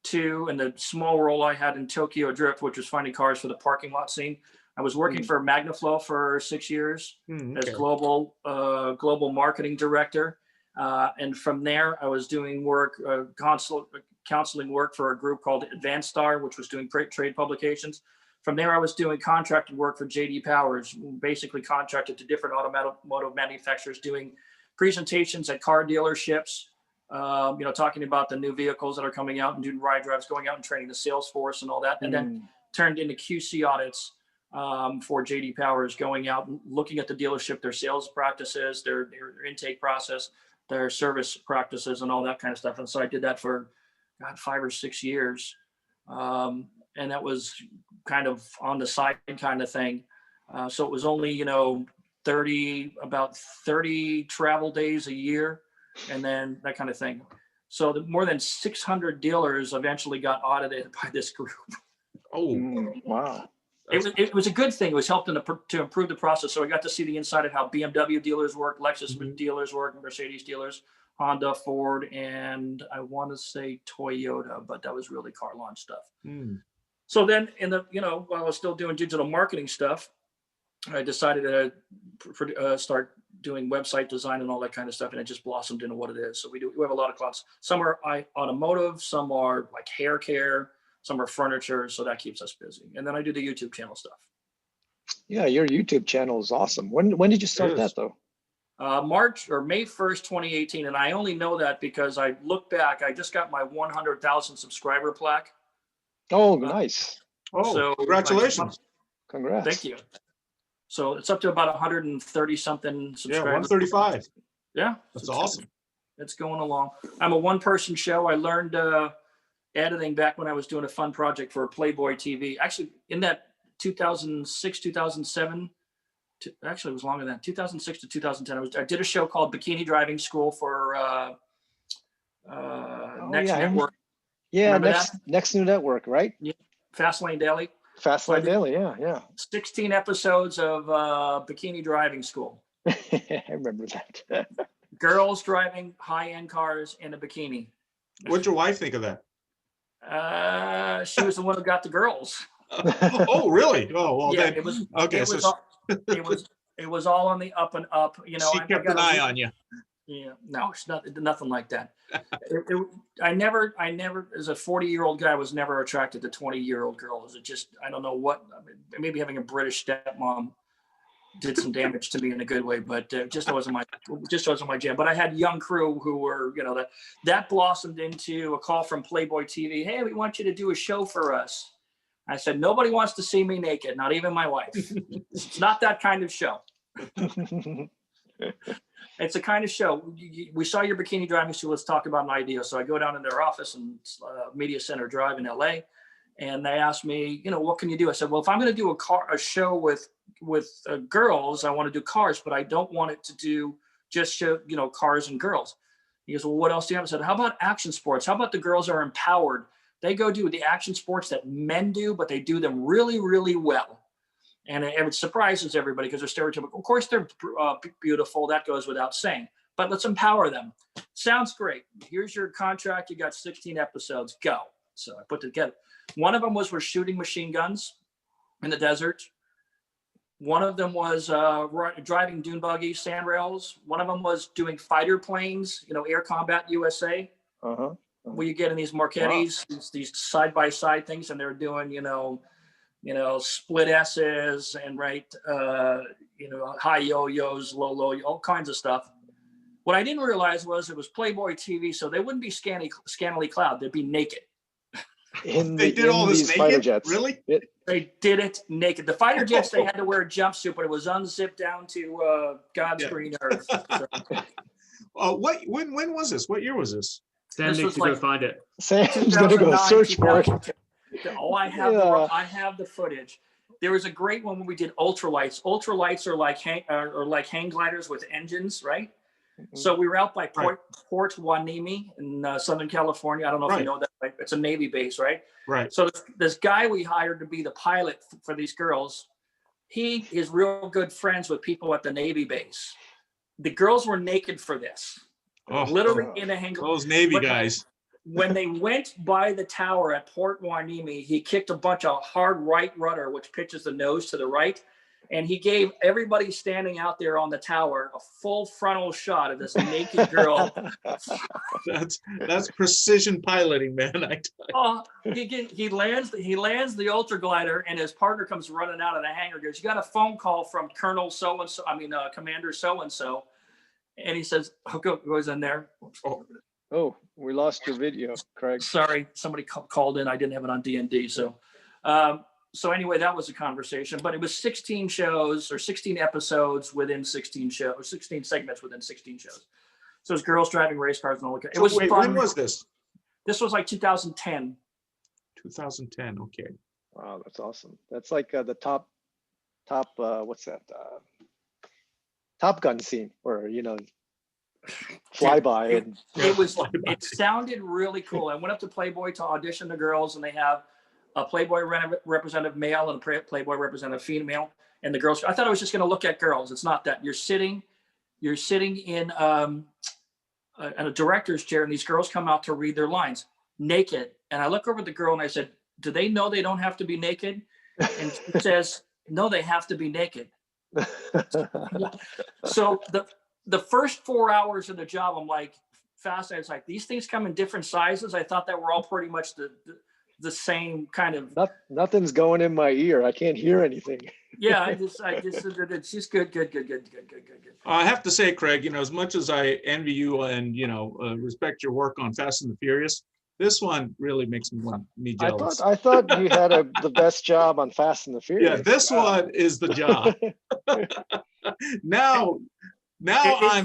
2 and the small role I had in Tokyo Drift, which was finding cars for the parking lot scene, I was working for Magnaflow for 6 years as global marketing director. And from there, I was doing work, counseling work for a group called Advanced Star, which was doing trade publications. From there, I was doing contracted work for JD Powers, basically contracted to different automotive manufacturers, doing presentations at car dealerships, talking about the new vehicles that are coming out and doing ride drives, going out and training the sales force and all that. And then turned into QC audits for JD Powers, going out and looking at the dealership, their sales practices, their intake process, their service practices, and all that kind of stuff. And so I did that for 5 or 6 years. And that was kind of on the side kind of thing. So it was only, about 30 travel days a year, and then that kind of thing. So more than 600 dealers eventually got audited by this group. Oh, wow. It was a good thing. It was helping to improve the process. So I got to see the inside of how BMW dealers work, Lexus dealers work, Mercedes dealers, Honda, Ford, and I want to say Toyota, but that was really car launch stuff. So then while I was still doing digital marketing stuff, I decided to start doing website design and all that kind of stuff. And it just blossomed into what it is. So we have a lot of clients. Some are automotive, some are like hair care, some are furniture. So that keeps us busy. And then I do the YouTube channel stuff. Yeah, your YouTube channel is awesome. When did you start that though? March or May 1st, 2018. And I only know that because I look back, I just got my 100,000 subscriber plaque. Oh, nice. So congratulations. Congrats. Thank you. So it's up to about 130 something subscribers. Yeah, 135. Yeah. That's awesome. It's going along. I'm a one-person show. I learned editing back when I was doing a fun project for Playboy TV. Actually, in that 2006, 2007, actually it was longer than that, 2006 to 2010. I did a show called Bikini Driving School for Next Network. Yeah, next new network, right? Yeah, Fastlane Daily. Fastlane Daily, yeah. 16 episodes of Bikini Driving School. I remember that. Girls driving high-end cars in a bikini. What'd your wife think of that? She was the one who got the girls. Oh, really? Oh, well, yeah, then, it was. Okay, It was all on the up and up. She kept an eye on you. Yeah, no, it's nothing like that. I never, as a 40-year-old guy, was never attracted to 20-year-old girls. It just, I don't know what, maybe having a British stepmom did some damage to me in a good way, but just wasn't my jam. But I had young crew who were, that blossomed into a call from Playboy TV. Hey, we want you to do a show for us. I said, nobody wants to see me naked, not even my wife. It's not that kind of show. It's a kind of show. We saw your bikini driving school. Let's talk about an idea. So I go down in their office in Media Center Drive in LA, and they asked me, what can you do? I said, well, if I'm going to do a show with girls, I want to do cars, but I don't want it to do just show, cars and girls. He goes, well, what else do you have? I said, how about action sports? How about the girls are empowered? They go do the action sports that men do, but they do them really, really well. And it surprises everybody because they're stereotypical. Of course, they're beautiful. That goes without saying. But let's empower them. Sounds great. Here's your contract. You got 16 episodes. Go. So I put it together. One of them was shooting machine guns in the desert. One of them was driving dune buggies, sand rails. One of them was doing fighter planes, Air Combat USA. Where you get in these Marchettis, these side-by-side things, and they're doing, split S's and high yo-yos, low, all kinds of stuff. What I didn't realize was it was Playboy TV, so they wouldn't be scantily clad; they'd be naked. They did all this naked? Fighter jets. Really? They did it naked. The fighter jets, they had to wear a jumpsuit, but it was unzipped down to God's green earth. So. When was this? What year was this? Sam needs to go find it. Sam's gonna go search for it. Oh, I have the footage. There was a great one when we did ultralights. Ultralights are like hang gliders with engines, right? So we were out by Port Hueneme in Southern California. I don't know if you know that. Right? It's a Navy base, right? Right. So this guy we hired to be the pilot for these girls, he is real good friends with people at the Navy base. The girls were naked for this. Literally in a hang glider. Those Navy guys. When they went by the tower at Port Hueneme, he kicked a bunch of hard right rudder, which pitches the nose to the right. And he gave everybody standing out there on the tower a full frontal shot of this naked girl. That's precision piloting, man. I tell you. He lands the ultra glider, and his partner comes running out of the hangar. Goes, "You got a phone call from Colonel so and so. Commander so and so." And he says, goes in there. Oh, we lost your video, Craig. Sorry, somebody called in. I didn't have it on D&D. So anyway, that was a conversation, but it was 16 shows or 16 episodes within 16 shows, or 16 segments within 16 shows. So it was girls driving race cars and all that. It was fun. When was this? This was like 2010. 2010. Okay. Wow, that's awesome. That's like the top what's that? Top Gun scene where, flyby. It sounded really cool. I went up to Playboy to audition the girls, and they have a Playboy representative male and a Playboy representative female, and the girls. I thought I was just going to look at girls. It's not that. You're sitting in a director's chair, and these girls come out to read their lines naked. And I look over at the girl and I said, "Do they know they don't have to be naked?" And she says, "No, they have to be naked." So the first 4 hours of the job, I'm like, fascinated. It's like, these things come in different sizes. I thought that we're all pretty much the same kind of. Nothing's going in my ear. I can't hear anything. Yeah, I just it's just good. I have to say, Craig, as much as I envy you and respect your work on Fast and the Furious, this one really makes me jealous. I thought you had the best job on Fast and the Furious. Yeah, this one is the job. Now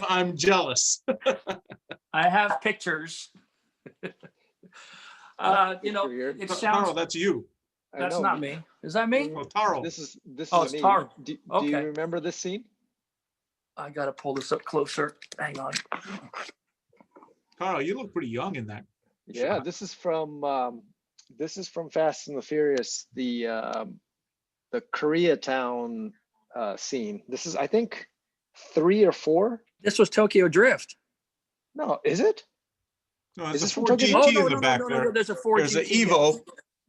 I'm jealous. I have pictures. It sounds. Taro, that's you. That's not me. Is that me? Oh, Taro. This is it's me. Taro. Do Okay. you remember this scene? I gotta pull this up closer. Hang on. Taro, you look pretty young in that. Yeah, this is from Fast and the Furious, the Koreatown scene. This is, I think, 3 or 4. This was Tokyo Drift. No, is it? No, Is there's a this from Ford Tokyo? GT in the back there. There's a Ford There's an GT. Evo.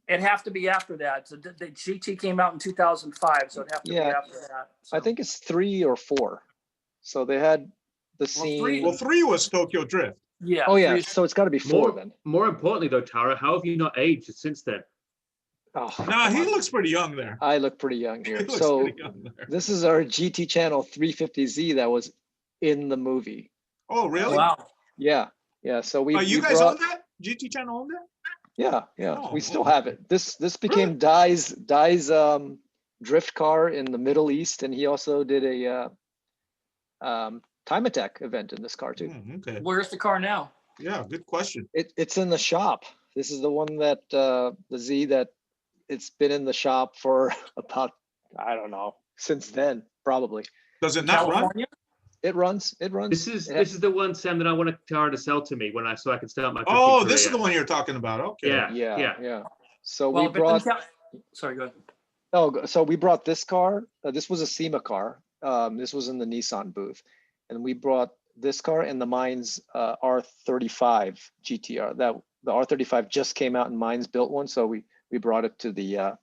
It'd have to be after that. So the GT came out in 2005, so it'd have to be after that. So. I think it's 3 or 4. So they had the scene. Well, 3 was Tokyo Drift. Yeah. Oh yeah, so it's got to be 4 then. More importantly, though, Tara, how have you not aged since then? Oh, No, he looks pretty young there. I look pretty young He here. looks So pretty young there. this is our GT Channel 350Z that was in the movie. Oh, really? Wow. Yeah. So we. You we guys brought, own that? GT Channel owned that? Yeah. Oh, We still have it. This became Dai's drift car in the Middle East, and he also did a time attack event in this car too. Okay. Where's the car now? Yeah, good question. It's in the shop. This is the one that the Z that it's been in the shop for about, I don't know, since then probably. Does it not run? California? It runs. This is the one, Sam, that I wanted Tara to sell to me so I can start my. Oh, this is the one you're talking about. Okay. Yeah. So Well, we brought. Sorry, go ahead. Oh, so we brought this car. This was a SEMA car. This was in the Nissan booth, and we brought this car and the Mines R35 GT-R. That the R35 just came out, and Mines built one, so we brought it to the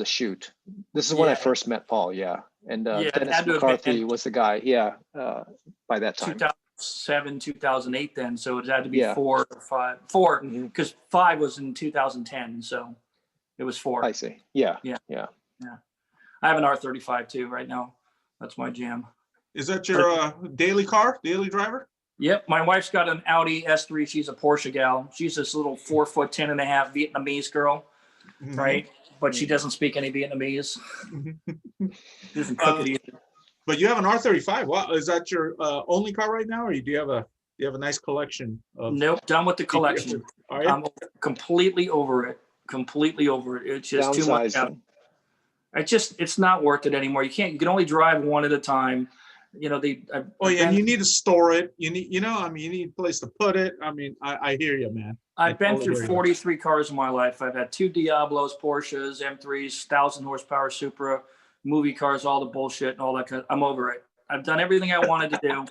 shoot. This is when I first met Paul. Yeah, and Dennis McCarthy was the guy. Yeah, by that time. 2007, 2008 then, so it had to be 4 or 5. 4, because 5 was in 2010, so it was 4. I see. Yeah. I have an R35 too right now. That's my jam. Is that your daily driver? Yep, my wife's got an Audi S3. She's a Porsche gal. She's this little 4'10.5" Vietnamese girl, right? But she doesn't speak any Vietnamese. Doesn't cook it either. But you have an R35. Wow, is that your only car right now, or do you have a nice collection of? Nope, done with the collection. I'm completely over it. It's just too much. It's not worth it anymore. You can only drive one at a time. And you need to store it. You need a place to put it. I hear you, man. I've been through 43 cars in my life. I've had 2 Diablos, Porsches, M3s, 1,000 horsepower Supra, movie cars, all the bullshit and all that kind of. I'm over it. I've done everything I wanted to do.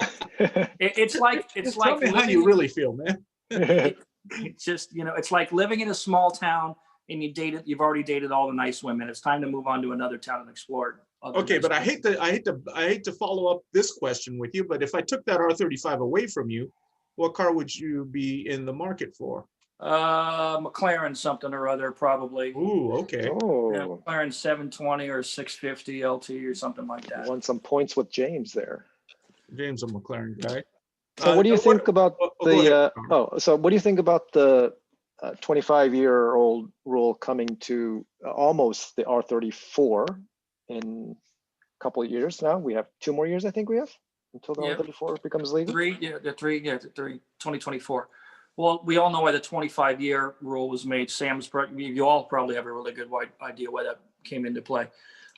It's like tell me how you really feel, man. It's just it's like living in a small town and you've already dated all the nice women. It's time to move on to another town and explore. Okay, nice but I women. hate to follow up this question with you, but if I took that R35 away from you, what car would you be in the market for? McLaren something or other, probably. Ooh, okay. Oh, Yeah, McLaren 720 or 650 LT or something like that. won some points with James there. James, a McLaren guy. So what do you think about go ahead. so what do you think about the 25-year-old rule coming to almost the R34 in a couple of years now? We have 2 more years, I think we have, until the R34 becomes legal. 2024. Well, we all know why the 25-year rule was made. You all probably have a really good idea why that came into play.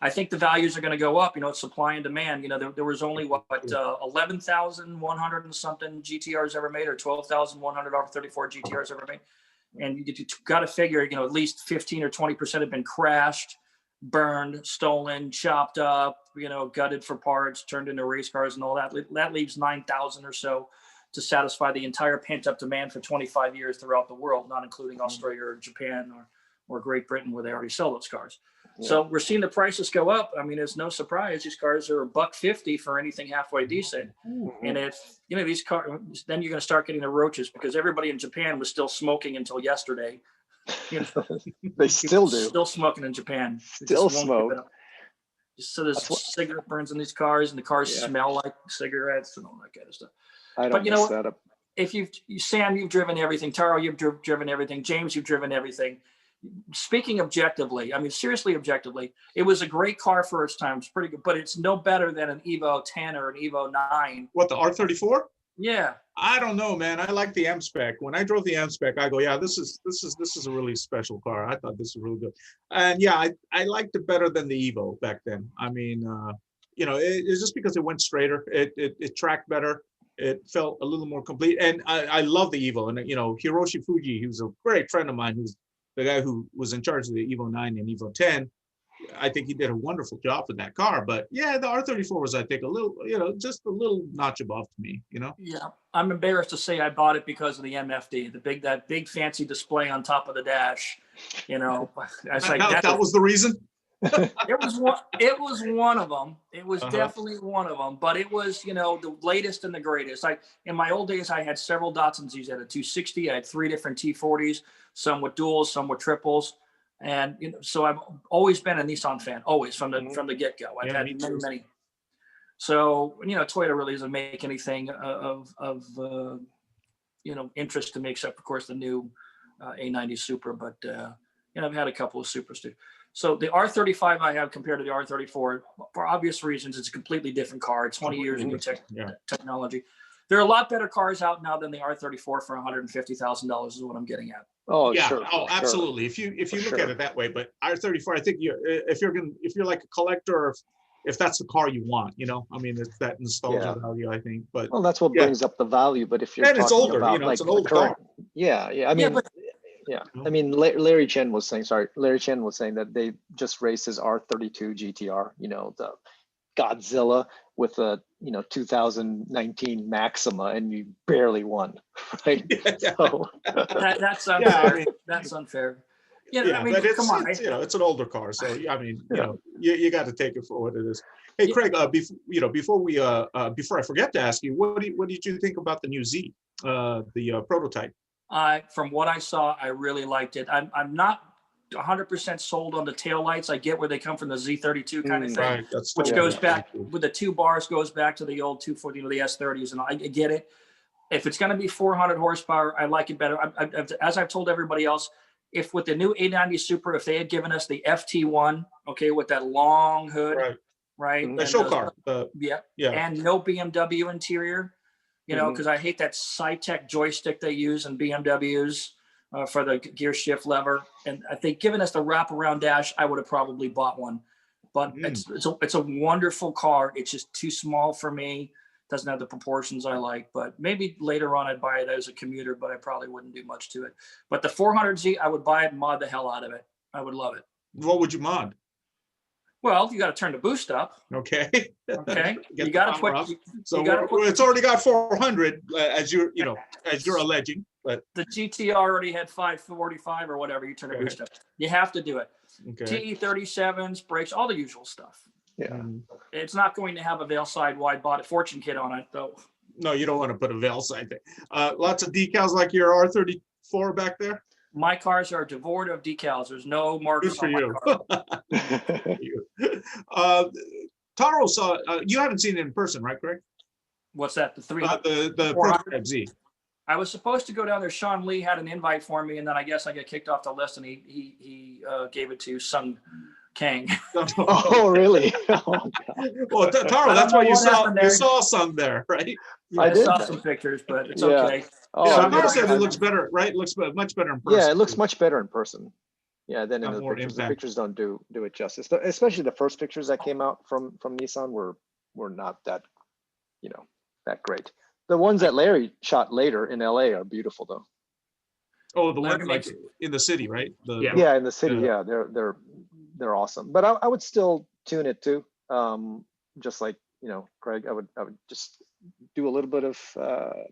I think the values are going to go up. You know, it's supply and demand. You know, there was only 11,100 and something GTRs ever made, or 12,100 R34 GTRs ever made. And you got to figure, you know, at least 15 or 20% have been crashed, burned, stolen, chopped up, you know, gutted for parts, turned into race cars and all that. That leaves 9,000 or so to satisfy the entire pent-up demand for 25 years throughout the world, not including Australia or Japan or Great Britain, where they already sell those cars. Yeah. So we're seeing the prices go up. I mean, it's no surprise these cars are $150 for anything halfway decent. Mm-hmm. And if, you know, these cars, then you're going to start getting the roaches, because everybody in Japan was still smoking until yesterday. You know, they still do. Still smoking in Japan. Still smoke. So there's cigarette burns in these cars, and the cars smell like cigarettes and all that kind of stuff. I don't mess that up. If Sam, you've driven everything. Taro, you've driven everything. James, you've driven everything. Speaking objectively, I mean, seriously objectively, it was a great car for its time. It's pretty good, but it's no better than an Evo 10 or an Evo 9. What, the R34? Yeah. I don't know, man. I like the M spec. When I drove the M spec, I go, yeah, this is a really special car. I thought this was really good. And yeah, I liked it better than the Evo back then. I mean, you know, it's just because it went straighter. It tracked better. It felt a little more complete. And I love the Evo. And, you know, Hiroshi Fuji, he was a great friend of mine, who's the guy who was in charge of the Evo 9 and Evo 10. I think he did a wonderful job with that car. But yeah, the R34 was, I think, a little, you know, just a little notch above to me, you know? Yeah. I'm embarrassed to say I bought it because of the MFD, that big fancy display on top of the dash, you know. I was like, that was the reason? It was one of them. It was definitely one of them, but it was, you know, the latest and the greatest. In my old days, I had several Datsuns. I had a 260. I had 3 different T40s, some with duals, some with triples. And, you know, so I've always been a Nissan fan, always from the get-go. I've had many. So, you know, Toyota really doesn't make anything of you know, interest to me, except of course the new A90 Supra, but you know, I've had a couple of Supras too. So the R35 I have compared to the R34, for obvious reasons, it's a completely different car. It's 20 years of technology. There are a lot better cars out now than the R34 for $150,000 is what I'm getting at. Oh, yeah. Sure. Oh, absolutely. If you look at it that way, but R34, I think if you're like a collector, if that's the car you want, you know, I mean, it's that nostalgia value, I think. But well, that's what brings up the value. But if you're and it's older, about, you know, like, it's an old car. I mean, I mean, Larry Chen was saying that they just raced his R32 GT-R, you know, the Godzilla with a, you know, 2019 Maxima, and you barely won, right? So that's unfair. I mean, that's unfair. I mean, but come on. It's, you know, it's an older car, so I mean, you know, you got to take it for what it is. Hey, Craig, before I forget to ask you, what did you think about the new Z, the prototype? From what I saw, I really liked it. I'm not 100% sold on the taillights. I get where they come from, the Z32 kind of thing, right. Which goes back with the 2 bars, goes back to the old 240, the S30s, and I get it. If it's going to be 400 horsepower, I like it better. As I've told everybody else, if with the new A90 Supra, if they had given us the FT1, okay, with that long hood, right? The show car. And no BMW interior, you know, because I hate that Cytec joystick they use in BMWs for the gear shift lever. And I think given us the wraparound dash, I would have probably bought one. But it's a wonderful car. It's just too small for me. Doesn't have the proportions I like, but maybe later on I'd buy it as a commuter, but I probably wouldn't do much to it. But the 400Z, I would buy it and mod the hell out of it. I would love it. What would you mod? Well, you got to turn the boost up. Okay. You got to put. So it's already got 400, as you're alleging. but the GTR already had 545 or whatever. You turn it boost up. You have to do it. okay. TE37s, brakes, all the usual stuff. Yeah. Mm. It's not going to have a Veil side wide body Fortune kit on it, though. No, you don't want to put a veil side there. Lots of decals like your R34 back there. My cars are devoid of decals. There's no Good marks for on my you. car. Taro saw. You haven't seen it in person, right, Greg? What's that? The 3? The 400? Prototype Z. I was supposed to go down there. Sean Lee had an invite for me, and then I guess I got kicked off the list, and he gave it to Sung Kang. Oh, really? Oh, God. Well, Taro, that's why you saw Sung there, right? Yeah, I saw some pictures, but it's okay. Oh, yeah, Taro said it looks better, right? It looks much better in person. Yeah, it looks much better in person. Yeah, than in the more pictures. impact. The pictures don't do it justice. Especially the first pictures that came out from Nissan were not that, that great. The ones that Larry shot later in LA are beautiful though. Oh, the Larry one like makes- in the city, right? Yeah, in the city, yeah, they're awesome. But I would still tune it too. Just like, Craig, I would just do a little bit of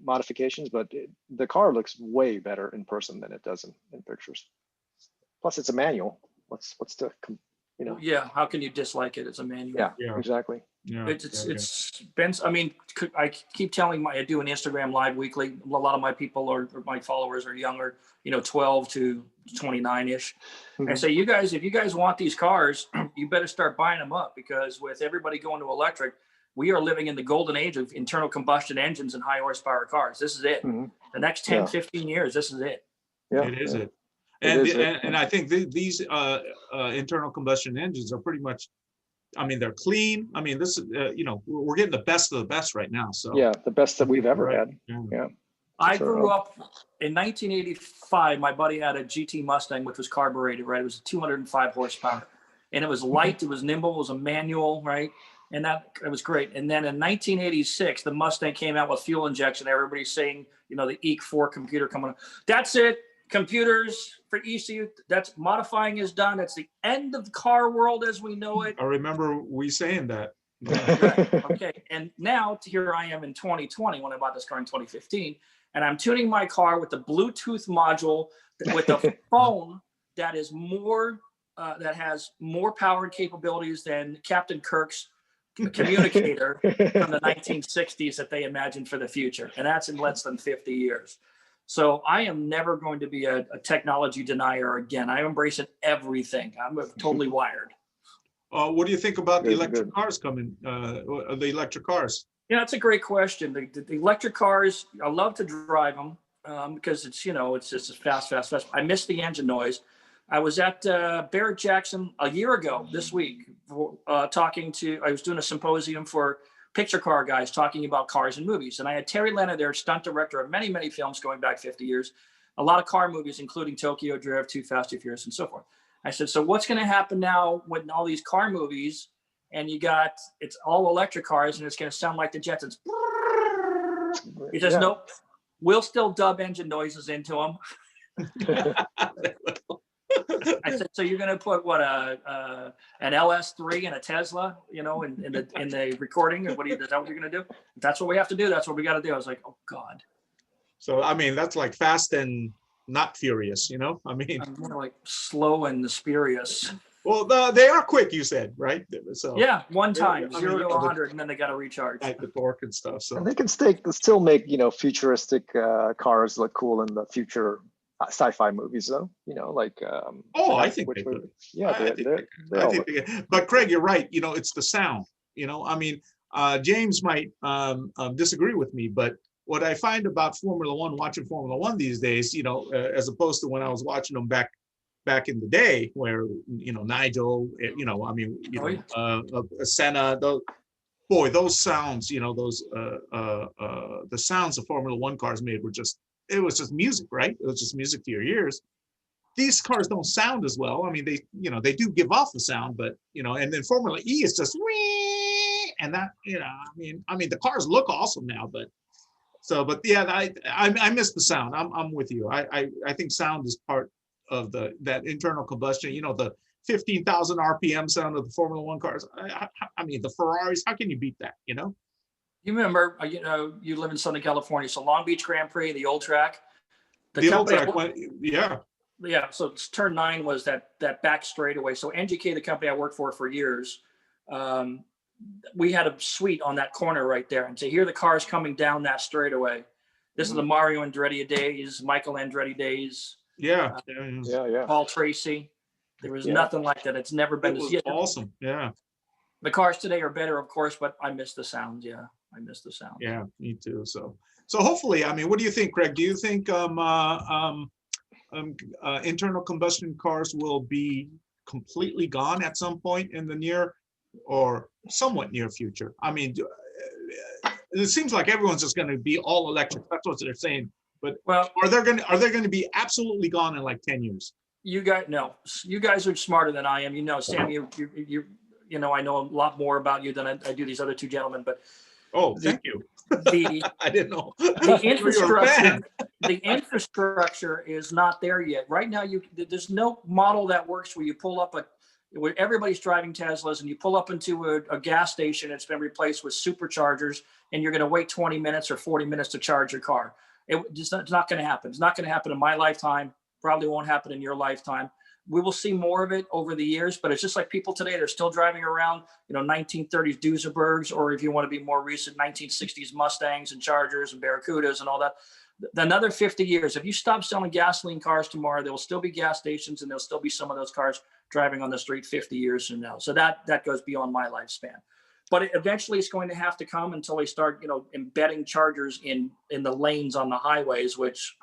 modifications, but the car looks way better in person than it does in pictures. Plus, it's a manual. What's the Yeah, how can you dislike it? It's a manual. Yeah. Exactly. Yeah, It's been, I mean, I keep telling I do an Instagram live weekly. A lot of my people or my followers are younger, 12 to 29-ish. Mhm. I say, if you guys want these cars, you better start buying them up, because with everybody going to electric, we are living in the golden age of internal combustion engines and high horsepower cars. This is it. Mhm. The next 10, 15 years, this is it. Yeah, it is yeah. it. It is And I think these internal combustion engines are pretty much, I mean, they're clean. I mean, this is, we're getting the best of the best right now. So Yeah, the best that we've ever Right. had. Yeah. I Sure. grew up in 1985. My buddy had a GT Mustang, which was carbureted, right? It was 205 horsepower, and it was light. It was nimble. It was a manual, right? And it was great. And then in 1986, the Mustang came out with fuel injection. Everybody's saying, the EEC4 computer coming on. That's it. Computers for ECU. That's modifying is done. It's the end of the car world as we know it. I remember we saying that. Okay. And now here I am in 2020 when I bought this car in 2015, and I'm tuning my car with the Bluetooth module with a phone that is that has more power capabilities than Captain Kirk's communicator from the 1960s that they imagined for the future. And that's in less than 50 years. So I am never going to be a technology denier again. I embrace everything. I'm totally wired. What do you think about the Good, electric good. cars coming? The electric cars. Yeah, that's a great question. The electric cars, I love to drive them because it's just fast. I miss the engine noise. I was at Barrett Jackson a year ago this week I was doing a symposium for picture car guys talking about cars and movies. And I had Terry Lenna there, stunt director of many, many films going back 50 years, a lot of car movies, including Tokyo Drift, Too Fast, Too Furious, and so forth. I said, so what's going to happen now with all these car movies and it's all electric cars and it's going to sound like the Jetsons? He says, nope, we'll still dub engine noises into them. I said, so you're going to put an LS3 and a Tesla, in the recording? And is that what you're going to do? That's what we have to do. That's what we got to do. I was like, oh God. So, I mean, that's like Fast and not Furious, I mean. I'm more like slow and spurious. Well, they are quick, you said, right? So Yeah, one time, I 0 mean, to 100, and then they got to recharge. like the torque and stuff. So And they can still make, futuristic cars look cool in the future sci-fi movies, though. I think they could. Yeah, I think they could. But Craig, you're right. It's the sound. I mean, James might disagree with me, but what I find about watching Formula One these days, as opposed to when I was watching them back in the day, where Nigel, Senna, those sounds, the sounds the Formula One cars made it was just music, right? It was just music to your ears. These cars don't sound as well. I mean, they do give off the sound, but and then Formula E is just wee, and that, I mean, the cars look awesome now, but yeah, I miss the sound. I'm with you. I think sound is part of that internal combustion. The 15,000 RPM sound of the Formula One cars. I mean, the Ferraris. How can you beat that? You remember, you live in Southern California, so Long Beach Grand Prix, the old track, The old company, track went, yeah. yeah. So it's turn 9 was that back straightaway. So NGK, the company I worked for years, we had a suite on that corner right there, and to hear the cars coming down that straightaway. This is the Mario Andretti days, Michael Andretti days. Yeah. Paul Tracy. There was nothing like that. It's never been. It was awesome. Yeah. The cars today are better, of course, but I miss the sound. Yeah, I miss the sound. Yeah, me too. So hopefully, I mean, what do you think, Craig? Do you think internal combustion cars will be completely gone at some point in the near or somewhat near future? I mean, it seems like everyone's just going to be all electric. That's what they're saying. But well, are they going to be absolutely gone in like 10 years? You guys are smarter than I am. You know, Sam, you know, I know a lot more about you than I do these other two gentlemen. But thank you. I didn't know. The infrastructure is not there yet. Right now, there's no model that works where you pull up where everybody's driving Teslas and you pull up into a gas station. It's been replaced with superchargers, and you're going to wait 20 minutes or 40 minutes to charge your car. It's not going to happen. It's not going to happen in my lifetime. Probably won't happen in your lifetime. We will see more of it over the years, but it's just like people today, they're still driving around, 1930s Duesenbergs, or if you want to be more recent, 1960s Mustangs and Chargers and Barracudas and all that. Another 50 years, if you stop selling gasoline cars tomorrow, there will still be gas stations and there'll still be some of those cars driving on the street 50 years from now. So that goes beyond my lifespan. But eventually it's going to have to come until they start, embedding chargers in the lanes on the highways, which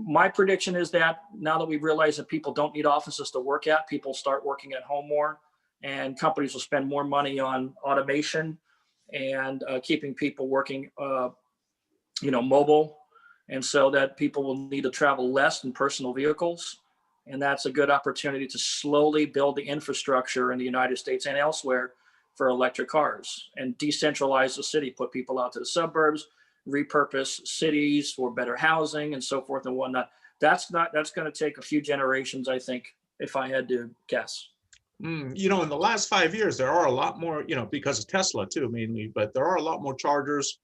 my prediction is that now that we've realized that people don't need offices to work at, people start working at home more, and companies will spend more money on automation and keeping people working, mobile. And so that people will need to travel less in personal vehicles. And that's a good opportunity to slowly build the infrastructure in the United States and elsewhere for electric cars and decentralize the city, put people out to the suburbs, repurpose cities for better housing and so forth and whatnot. That's going to take a few generations, I think, if I had to guess. In the last 5 years, there are a lot more, because of Tesla too, mainly, but there are a lot more chargers,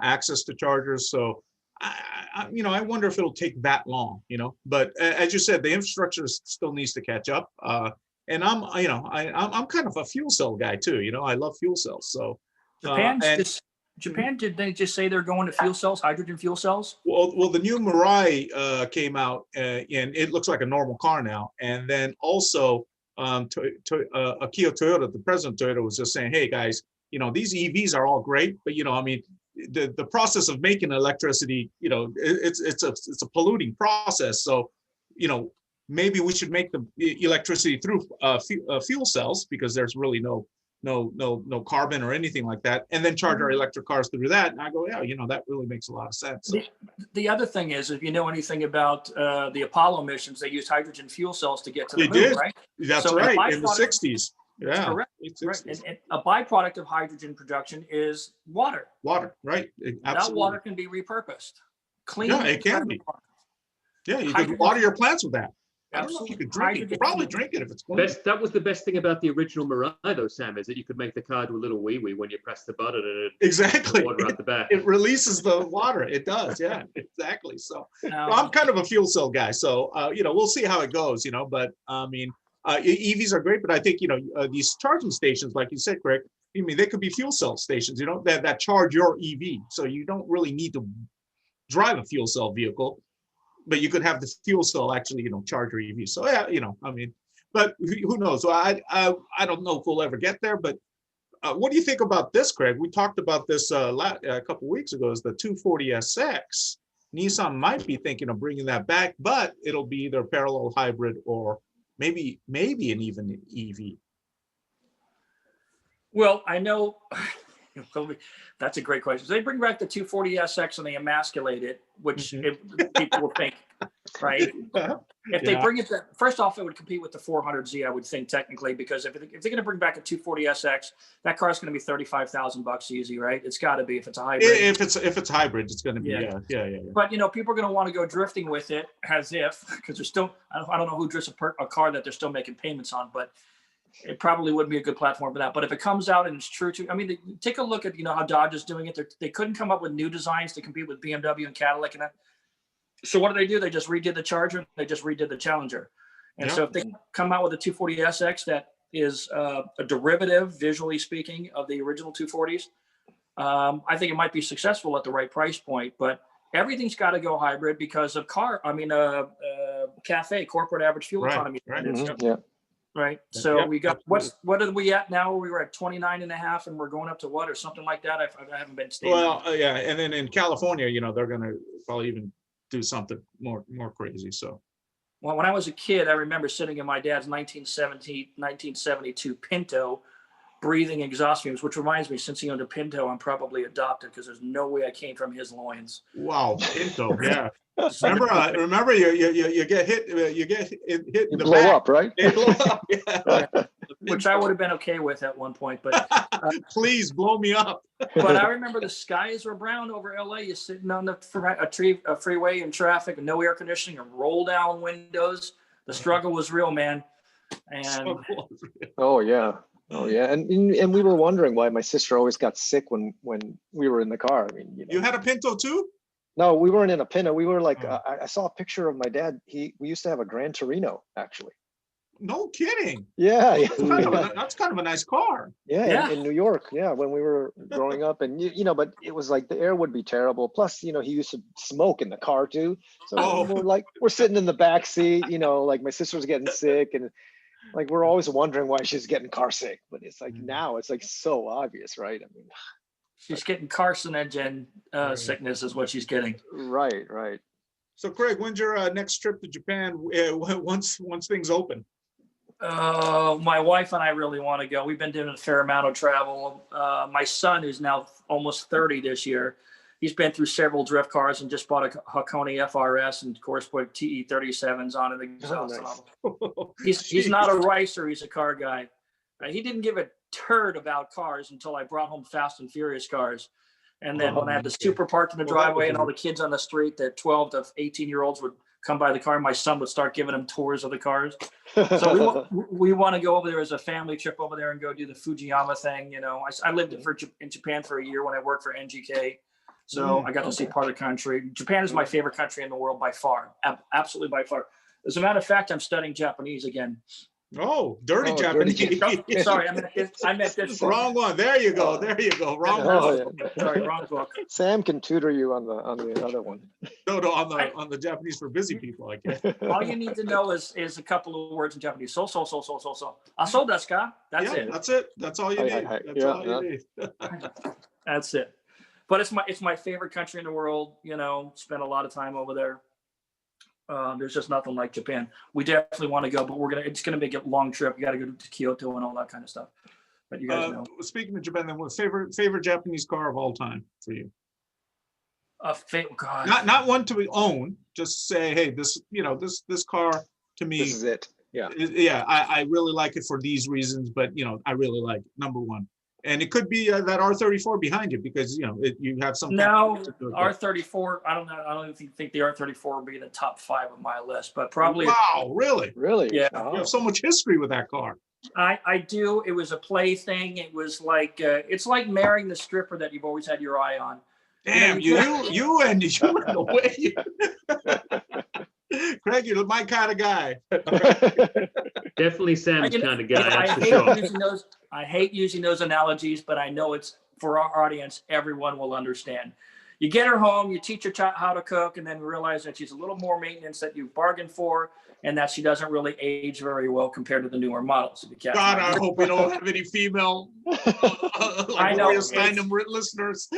access to chargers. So, I wonder if it'll take that long, but as you said, the infrastructure still needs to catch up. And I'm kind of a fuel cell guy too. I love fuel cells. So Japan, did they just say they're going to fuel cells, hydrogen fuel cells? Well, the new Mirai came out, and it looks like a normal car now. And then also, Akio Toyoda, the president of Toyota, was just saying, "Hey guys, these EVs are all great, but the process of making electricity, it's a polluting process. So, maybe we should make the electricity through fuel cells because there's really no carbon or anything like that, and then charge our electric cars through that." And I go, yeah, that really makes a lot of sense. So. The other thing is, if you know anything about the Apollo missions, they used hydrogen fuel cells to get to the moon, right? That's so right, in the 60s. Yeah, correct. Right. And a byproduct of hydrogen production is water. Water, right? Absolutely. That water can be repurposed. Clean. Yeah, it can be. Yeah, you can water your plants with that. I don't know if you could drink it. You could probably drink it if it's clean. That was the best thing about the original Mirai, though, Sam, is that you could make the car do a little wee-wee when you press the button and exactly water out the back. It releases the water. It does, yeah, exactly. So I'm kind of a fuel cell guy. So, we'll see how it goes, but I mean, EVs are great, but I think, these charging stations, like you said, Craig, they could be fuel cell stations, that charge your EV. So you don't really need to drive a fuel cell vehicle, but you could have the fuel cell actually, charge your EV. So yeah, but who knows? So I don't know if we'll ever get there. But what do you think about this, Craig? We talked about this a couple of weeks ago. Is the 240SX? Nissan might be thinking of bringing that back, but it'll be either parallel hybrid or maybe an even EV. Well, I know. That's a great question. So they bring back the 240SX and they emasculate it, which people will think, right? If they bring it back, first off, it would compete with the 400Z, I would think technically, because if they're going to bring back a 240SX, that car's going to be $35,000 easy, right? It's got to be if it's a hybrid. If it's hybrid, it's going to be yeah. But people are going to want to go drifting with it as if, because they're still, I don't know who drifts a car that they're still making payments on, but it probably wouldn't be a good platform for that. But if it comes out and it's true to, take a look at, how Dodge is doing it. They couldn't come up with new designs to compete with BMW and Cadillac and that. So what do? They just redid the Charger. And they just redid the Challenger. And so if they come out with a 240SX that is a derivative, visually speaking, of the original 240s, I think it might be successful at the right price point. But everything's got to go hybrid because of CAFE, corporate average fuel economy. Right. Yeah. Right. So we got what are we at now? We were at 29.5 and we're going up to what or something like that. I haven't been stable. Well, yeah. And then in California, they're going to probably even do something more crazy. So. Well, when I was a kid, I remember sitting in my dad's 1972 Pinto, breathing exhaust fumes, which reminds me, since he owned a Pinto, I'm probably adopted because there's no way I came from his loins. Wow, Pinto, yeah. Remember, you get hit, you blow up, right? You blow up, yeah. Which I would have been okay with at one point, but please blow me up. But I remember the skies were brown over LA. You're sitting on a freeway in traffic, no air conditioning, and roll down windows. The struggle was real, man. And oh yeah, and we were wondering why my sister always got sick when we were in the car. I mean, you had a Pinto too? No, we weren't in a Pinto. We were like, I saw a picture of my dad. We used to have a Gran Torino, actually. No kidding. Yeah. That's kind of a nice car. Yeah. In New York. Yeah, when we were growing up, and but it was like the air would be terrible. Plus, he used to smoke in the car too. So we're sitting in the back seat. Like my sister's getting sick, and like we're always wondering why she's getting car sick. But it's like now it's like so obvious, right? I mean. She's getting carcinogen sickness is what she's getting. Right. So Craig, when's your next trip to Japan? Once things open? My wife and I really want to go. We've been doing a fair amount of travel. My son, who's now almost 30 this year, he's been through several drift cars and just bought a Hakone FRS and of course put TE37s on it. He's not a racer. He's a car guy. He didn't give a turd about cars until I brought home Fast and Furious cars. And then when I had the Supra parked in the driveway and all the kids on the street, the 12 to 18-year-olds would come by the car, my son would start giving them tours of the cars. So we want to go over there as a family trip over there and go do the Fujiyama thing. I lived in Japan for a year when I worked for NGK. So I got to see part of the country. Japan is my favorite country in the world by far. Absolutely by far. As a matter of fact, I'm studying Japanese again. Oh, dirty Japanese. Sorry, I meant this. Wrong one. There you go. Wrong one. Sorry, wrong book. Sam can tutor you on the other one. No, on the Japanese for busy people, I guess. All you need to know is a couple of words in Japanese. So. Aso desu ka? That's it. That's it. That's all you need. That's all you need. That's it. But it's my favorite country in the world. Spent a lot of time over there. There's just nothing like Japan. We definitely want to go, but it's gonna make a long trip. You got to go to Kyoto and all that kind of stuff. But you guys know. Speaking of Japan, then what's favorite Japanese car of all time for you? God. Not one to own. Just say, hey, this car to me. This is it. Yeah. I really like it for these reasons, but I really like it, number one. And it could be that R34 behind you because you have some. No, R34. I don't know. I don't even think the R34 would be in the top 5 of my list, but probably. Wow, really? Yeah. You have so much history with that car. I do. It was a play thing. It was like it's like marrying the stripper that you've always had your eye on. Damn, you and the way you. Craig, you're my kind of guy. Definitely Sam's kind of guy. That's for sure. I hate using those analogies, but I know it's for our audience. Everyone will understand. You get her home, you teach her how to cook, and then realize that she's a little more maintenance that you bargained for, and that she doesn't really age very well compared to the newer models. God, I hope we don't have any female listeners.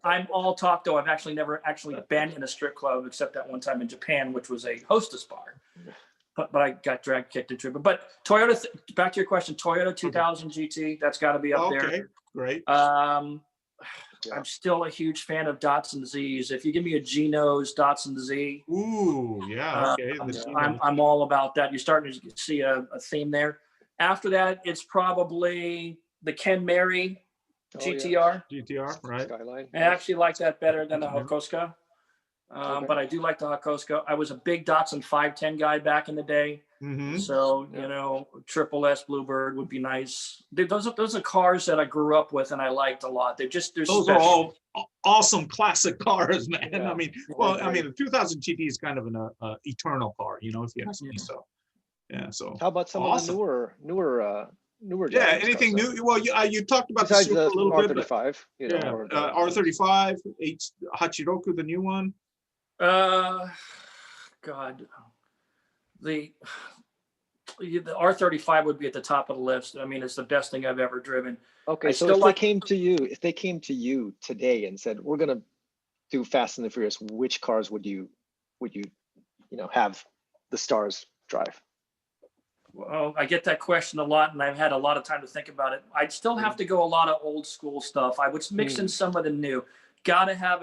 I'm all talk though. I've actually never been in a strip club except that one time in Japan, which was a hostess bar. But I got kicked into it. But Toyota, back to your question, Toyota 2000 GT, that's got to be up there. Okay, great. I'm still a huge fan of Datsun Zs. If you give me a G-nose Datsun Z, ooh, yeah, okay. I'm all about that. You're starting to see a theme there. After that, it's probably the Ken Mary GT-R. GT-R, right. Skyline. I actually like that better than the Hokosuka. But I do like the Hakoska. I was a big Datsun 510 guy back in the day. So, you know, Triple S Bluebird would be nice. Those are cars that I grew up with and I liked a lot. They're those special. are all awesome classic cars, man. Yeah. I mean, well, I mean, the 2000 GT is kind of an eternal car, you know, if you ask me. So, yeah. So How about some of the newer yeah, Japanese anything cars, new? Well, you talked about besides the Supra the a little bit. But, R35, you know, yeah, or the, R35, Hachiroku, the new one. God, the R35 would be at the top of the list. I mean, it's the best thing I've ever driven. okay, I so still if like- they came to you today and said, we're gonna do Fast and the Furious, which cars would you have the stars drive? Well, I get that question a lot, and I've had a lot of time to think about it. I'd still have to go a lot of old school stuff. I would mix in some of the new. Gotta have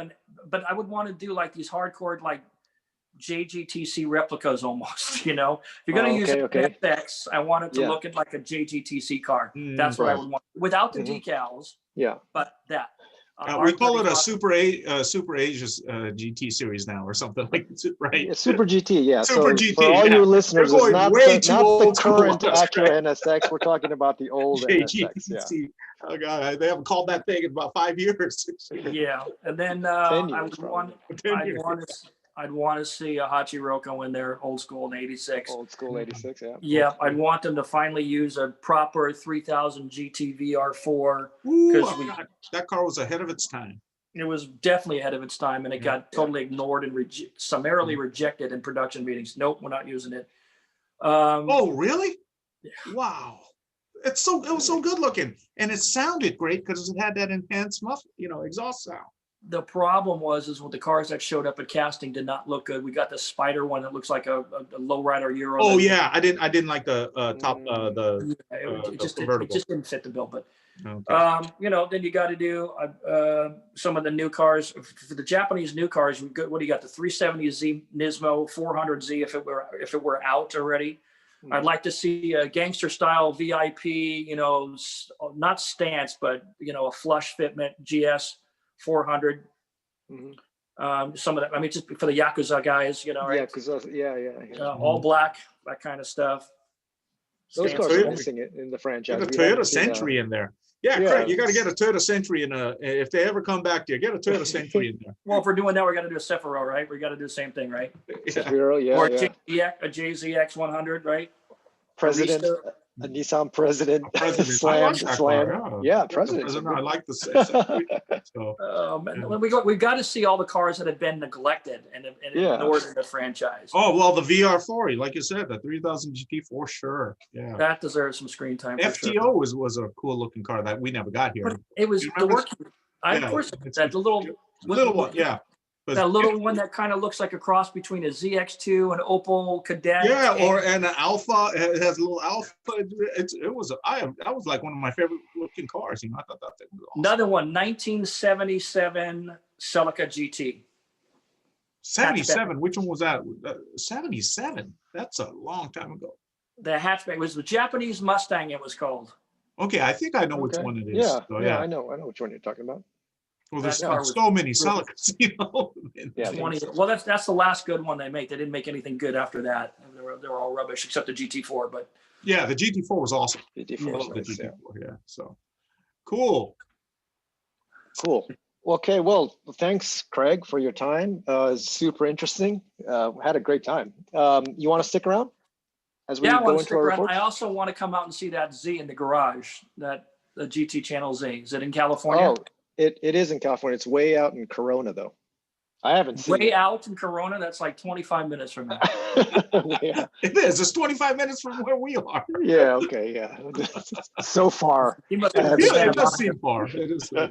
but I would want to do like these hardcore, like JGTC replicas almost, you know. If you're going to use an FX, I want it to look like a JGTC car. That's what I would want. Without the decals. Yeah. But that. We call it a Super Asia's GT series now, or something like that, right? Yeah, Super GT, yeah. Super so GT, for all your listeners, it's not the current Acura NSX. We're talking about the old NSX. Yeah. Oh god, they haven't called that thing in about 5 years. Yeah, and then I'd want to see a Hachiroko in there, old school in '86. Old school '86, yeah. Yeah, I'd want them to finally use a proper 3000 GT VR4. That car was ahead of its time. It was definitely ahead of its time, and it got totally ignored and summarily rejected in production meetings. Nope, we're not using it. Oh, really? Yeah. Wow. It was so good looking, and it sounded great because it had that enhanced exhaust sound. The problem was with the cars that showed up at casting did not look good. We got the Spider one that looks like a lowrider Euro. Oh yeah, I didn't like the top it just didn't fit the bill. But okay. Then you got to do some of the new cars. For the Japanese new cars, what do you got? The 370Z Nismo 400Z if it were out already. I'd like to see a gangster style VIP, not stance, but a flush fitment GS 400. Some of that, I mean, just for the Yakuza guys, right? Yeah. All black, that kind of stuff. Those cars are missing it in the franchise. Get a Toyota Century in there. Yeah, Craig, you got to get a Toyota Century if they ever come back to you, get a Toyota Century in there. Well, if we're doing that, we got to do a Cephiro, right? We got to do the same thing, right? Cephiro, Or a JZX 100, right? President, a Nissan President, slammed. President. I like the Century. We've got to see all the cars that have been neglected and ignored in the franchise. Oh, well, the VR4, like you said, the 3000 GT for sure. Yeah, that deserves some screen time. FTO was a cool looking car that we never got here. But it was the work. Of course, that the little one, yeah. That little one that kind of looks like a cross between a ZX2 and Opel Kadett. Yeah, and an Alpha. It has a little Alpha. That was like one of my favorite looking cars. I thought that thing was awesome. Another one, 1977 Celica GT. 77. Which one was that? 77. That's a long time ago. The hatchback was the Japanese Mustang. It was called. Okay, I think I know which one it is. Yeah, so, I know which one you're talking about. Well, there's so many Celicas, Yeah, 20. Well, that's the last good one they make. They didn't make anything good after that. They were all rubbish except the GT4. But yeah, the GT4 was awesome. GT4, yeah. So cool. Okay, well, thanks, Craig, for your time. Super interesting. Had a great time. You want to stick around as we go into our reports? I also want to come out and see that Z in the garage. The GT Channel Z. Is it in California? Oh. It is in California. It's way out in Corona, though. I haven't seen way out in Corona. That's like 25 minutes from now. It is. It's 25 minutes from where we are. Yeah. Okay. Yeah. So far. It does seem far. It is. Yeah.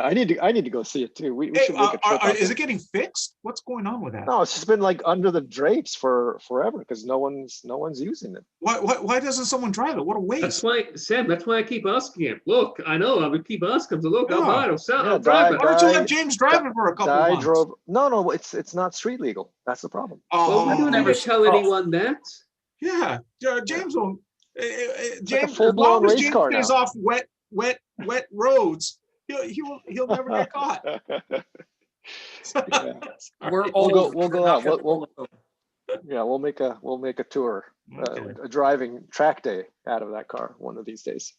I need to go see it too. We should make a trip. Is it getting fixed? What's going on with that? No, it's just been like under the drapes for forever because no one's using it. Why doesn't someone drive it? What a waste. That's why, Sam. That's why I keep asking him. Look, I know. I would keep asking him to look. I'll buy it. I'll drive it. Why don't you let James drive it for a couple of months? No, it's not street legal. That's the problem. Oh, well, we don't ever tell anyone that. Yeah, James will. James, like a full-blown race car stays off wet roads, he'll never get caught. Yeah. We're We'll old. go We're out. not gonna- We'll make a tour, Okay. a driving track day out of that car one of these days.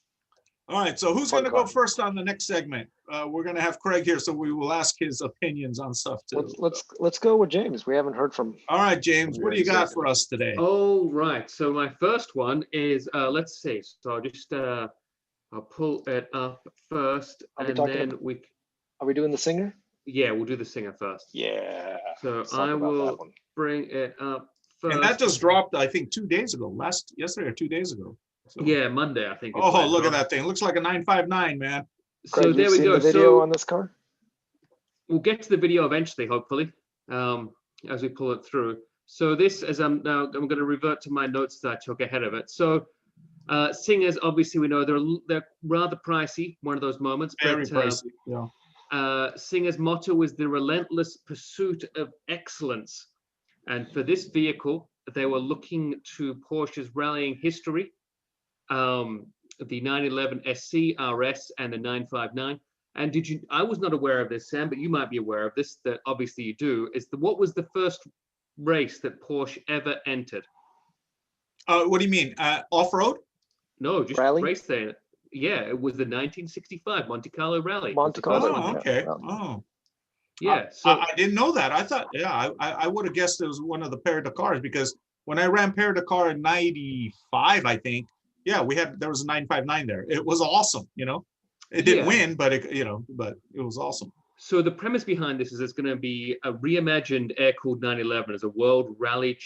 All right, so who's Fun going to go car. first on the next segment? We're going to have Craig here, so we will ask his opinions on stuff too. Let's go with James. We haven't heard from. All right, James, what do you got for us today? Oh, right. So my first one is, let's see. So I'll just, I'll pull it up first, Are we and talking then about- we, Are we doing the singer? yeah, we'll do the singer first. Yeah. So let's talk I about that will one. bring it up first. And that just dropped, I think, 2 days ago, yesterday or 2 days ago. So. Yeah, Monday, I think. is Oh, when it look at dropped. that thing. Looks like a 959, man. So Craig, there you've we seen go. the video So on this car? we'll get to the video eventually, hopefully, as we pull it through. So this, as I'm going to revert to my notes that I took ahead of it. So singers, obviously, we know they're rather pricey. One of those moments, Very but pricey. Yeah. Singer's motto is the relentless pursuit of excellence. And for this vehicle, they were looking to Porsche's rallying history, the 911 SC RS and the 959. And I was not aware of this, Sam, but you might be aware of this, that obviously you do, what was the first race that Porsche ever entered? What do you mean? Off-road? No, just Rally? race day. Yeah, it was the 1965 Monte Carlo Rally. Monte Carlo. Oh, yeah, okay. yeah. Oh. Yeah, so I didn't know that. I thought, yeah, I would have guessed it was one of the Père Dakars, because when I ran Père Dakar in 95, I think, yeah, there was a 959 there. It was awesome, It didn't win, but but it was awesome. So the premise behind this is it's going to be a reimagined air-cooled 911 as a world rally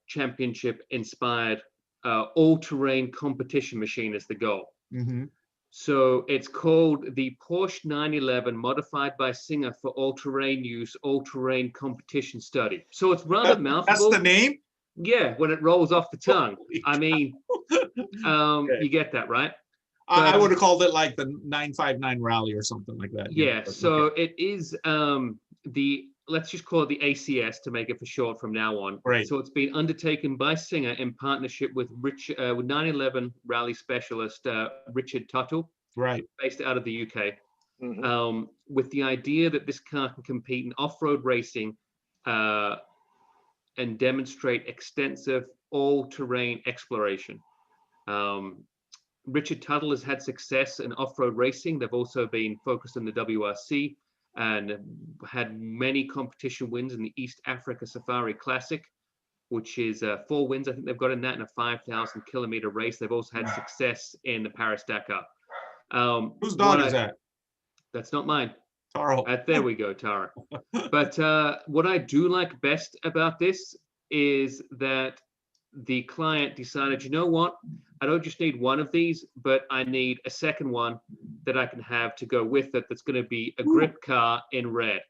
championship inspired all-terrain competition machine is the goal. Mm-hmm. So it's called the Porsche 911 modified by Singer for all-terrain use, all-terrain competition study. So it's rather mouthful. That's the name? Yeah, when it rolls off the tongue. I mean, Okay. you get that, right? I would have called it like the 959 rally or something like that. Yeah, but so okay. it is let's just call it the ACS to make it for short from now on. Right. So it's been undertaken by Singer in partnership with 911 rally specialist Richard Tuttle, Right. based out of the UK, Mhm. with the idea that this car can compete in off-road racing and demonstrate extensive all-terrain exploration. Richard Tuttle has had success in off-road racing. They've also been focused on the WRC and had many competition wins in the East Africa Safari Classic, which is 4 wins. I think they've got in that in a 5,000 kilometer race. They've also had success in the Paris Dakar. Whose dog is that? That's not mine. Taro. There we go, Tara. But what I do like best about this is that the client decided, you know what? I don't just need one of these, but I need a second one that I can have to go with it. That's going to be a grip car in red.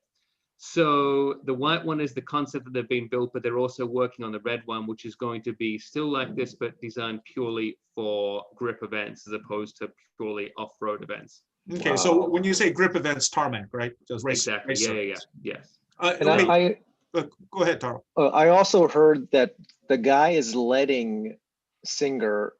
So the white one is the concept that they've been built, but they're also working on the red one, which is going to be still like this, but designed purely for grip events as opposed to purely off-road events. Okay, so when you say grip events, tarmac, right? Just race. Exactly. Race Yeah. circuits. Yes. And Okay, go ahead, Taro. I also heard that the guy is letting Singer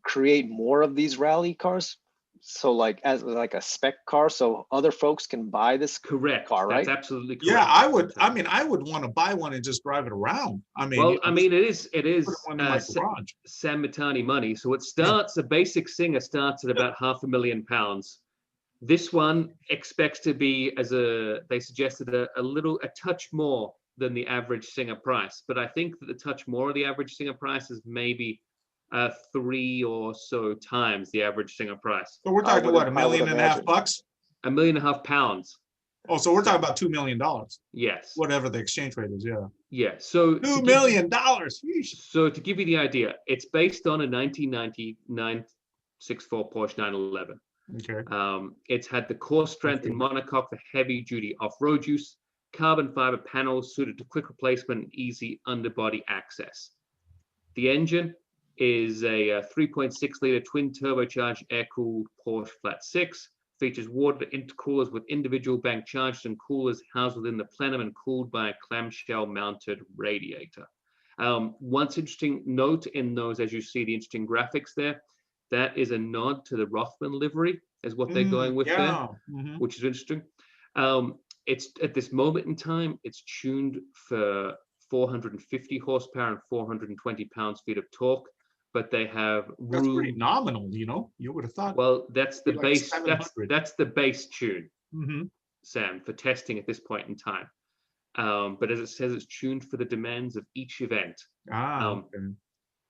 create more of these rally cars. So like as like a spec car, so other folks can buy this Correct. car, right? That's absolutely correct. Yeah, I would want to buy one and just drive it around. Well, I mean, it is put one in my garage. San Mitani money. So it starts, a basic Singer starts at about £500,000. This one expects to be, they suggested, a touch more than the average Singer price. But I think that the touch more of the average Singer price is maybe 3 or so times the average Singer price. So we're talking what, $1.5 million? £1.5 million. Oh, so we're talking about $2 million. Yes. Whatever the exchange rate is, yeah. Yeah. So $2 million. So to give you the idea, it's based on a 1990 964 Porsche 911. Okay. It's had the core strength and monocoque for heavy duty off-road use, carbon fiber panels suited to quick replacement and easy underbody access. The engine is a 3.6 liter twin turbocharged air-cooled Porsche Flat 6, features water intercoolers with individual bank chargers and coolers housed within the plenum and cooled by a clamshell mounted radiator. One interesting note in those, as you see the interesting graphics there, that is a nod to the Rothman livery, is what they're going with there, which is interesting. it's at this moment in time, it's tuned for 450 horsepower and 420 pounds-feet of torque, but they have That's pretty room. nominal, you would have thought. Well, that's the Like base. 700. That's the base tune, Mhm. Sam, for testing at this point in time. But as it says, it's tuned for the demands of each event. Okay.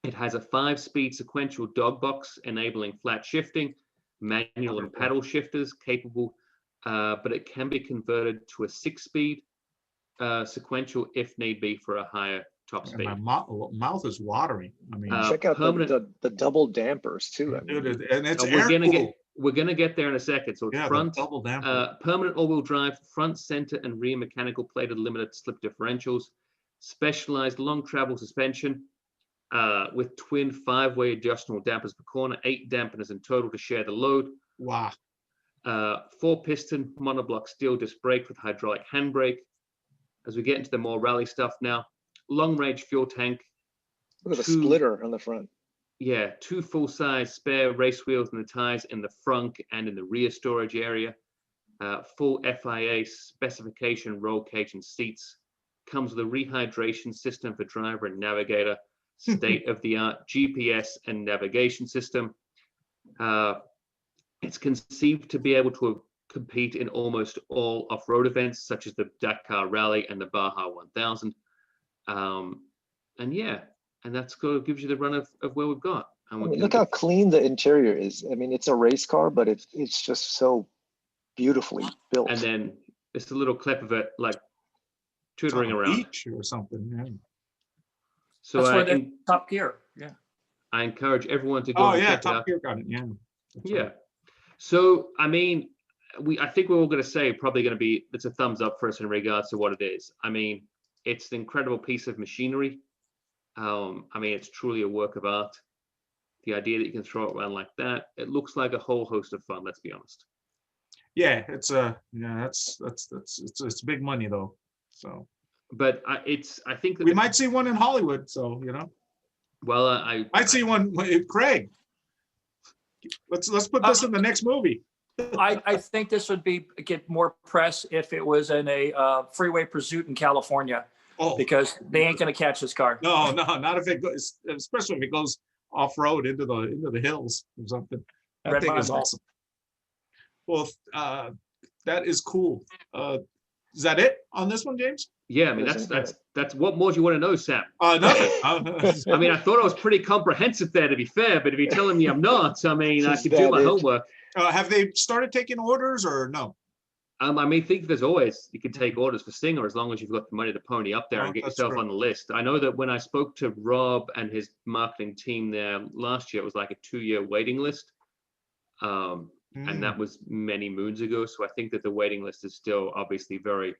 It has a 5-speed sequential dog box enabling flat shifting, manual and paddle shifters capable, but it can be converted to a 6-speed sequential if need be for a higher top And speed. my mouth is watering. I mean, Check out the double dampers too. I mean, dude, and it's we're air gonna cooled. we're gonna get there in a second. So it's Yeah, the front, double damper. permanent all-wheel drive, front, center, and rear mechanical plated limited slip differentials, specialized long travel suspension with twin 5-way adjustable dampers per corner, 8 dampeners in total to share the load. Wow. 4-piston monoblock steel disc brake with hydraulic handbrake. As we get into the more rally stuff now, long-range fuel tank. look at the splitter on the front. Yeah, 2 full-size spare race wheels and the tires in the front and in the rear storage area. Full FIA specification roll cage and seats. Comes with a rehydration system for driver and navigator. State-of-the-art GPS and navigation system. It's conceived to be able to compete in almost all off-road events, such as the Dakar Rally and the Baja 1000. And yeah, and that's gives you the run of where we've got. And I mean, look how clean the interior is. I mean, it's a race car, but it's just so beautifully built. And then it's a little clip of it, like tutoring around beach or something. Yeah. So that's why they're Top Gear. Yeah. I encourage everyone to go. Oh yeah, check Top Gear got it. Yeah. Yeah. Right. So I mean, I think we're all going to say probably going to be it's a thumbs up for us in regards to what it is. I mean, it's an incredible piece of machinery. I mean, it's truly a work of art. The idea that you can throw it around like that, it looks like a whole host of fun. Let's be honest. Yeah, it's it's big money though. So, but I think that we might see one in Hollywood. So well, I might see one. Craig, let's put this in the next movie. I think this would get more press if it was in a freeway pursuit in California. Oh, because they ain't gonna catch this car. No, not if it goes, especially if it goes off road into the hills or something. That thing is awesome. Well, that is cool. Is that it on this one, James? Yeah, I mean that's what more do you want to know, Sam? Nothing. I mean, I thought I was pretty comprehensive there, to be fair, but if you're telling me I'm not, I mean, I could do my homework. Have they started taking orders or no? I mean, think there's always you can take orders for Singer as long as you've got the money to pony up there and get yourself on the list. I know that when I spoke to Rob and his marketing team there last year, it was like a 2-year waiting list. And that was many moons ago. So I think that the waiting list is still obviously very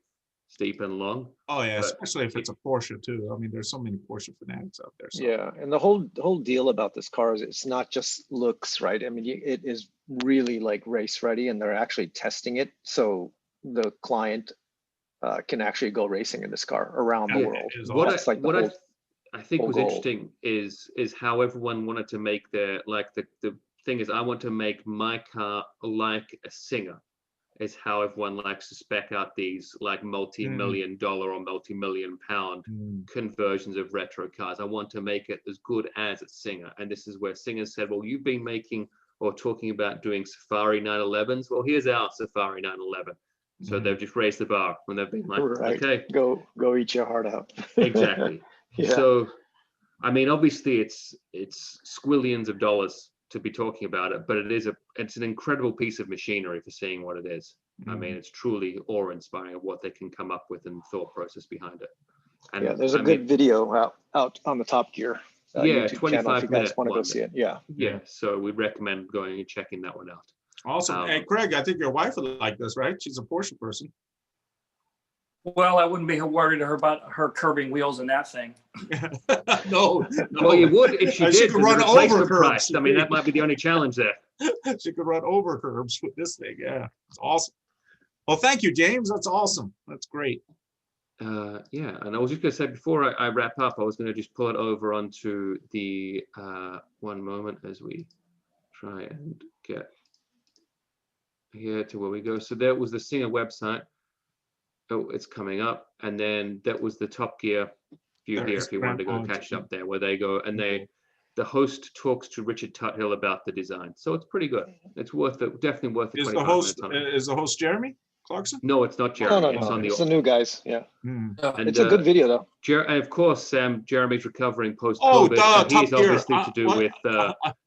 steep and long. Oh yeah, especially if it's a Porsche too. I mean, there's so many Porsche fanatics out there. So. Yeah, and the whole deal about this car is it's not just looks, right? I mean, it is really like race ready, and they're actually testing it so the client can actually go racing in this car around the world. I think was interesting is how everyone wanted to make the thing is I want to make my car like a Singer. Is how everyone likes to spec out these like multi-million-dollar or multi-million-pound conversions of retro cars. I want to make it as good as a Singer. And this is where Singer said, well, you've been making or talking about doing Safari 911s. Well, here's our Safari 911. So they've just raised the bar when they've been like, okay, go eat your heart out. Exactly. Yeah. So, I mean, obviously it's squillions of dollars to be talking about it, but it's an incredible piece of machinery for seeing what it is. I mean, it's truly awe-inspiring of what they can come up with and thought process behind it. And yeah, there's a good video out on the Top Gear. Yeah, YouTube 25 minutes. Want to go see it? Yeah. So we recommend going and checking that one out. Awesome. Hey, Craig, I think your wife would like this, right? She's a Porsche person. Well, I wouldn't be worried about her curbing wheels in that thing. No. Well, you would if she did. She could run over curbs. I mean, that might be the only challenge there. She could run over curbs with this thing. Yeah, it's awesome. Well, thank you, James. That's awesome. That's great. Yeah, and I was just going to say before I wrap up, I was going to just pull it over onto the one moment as we try and get here to where we go. So there was the Singer website. Oh, it's coming up. And then that was the Top Gear view There here, is if you wanted to go Grand catch Prix. up there, where they go and the host talks to Richard Tuthill about the design. So it's pretty good. It's worth it, definitely worth the Is 25 the host minutes on it. is the host Jeremy Clarkson? No, it's not No, Jeremy. no, It's no. on It's the the new guys. Yeah, Hmm. and, it's a good video though. And of course, Jeremy's recovering Oh, post-COVID, and Top he's Gear. obviously to do What? with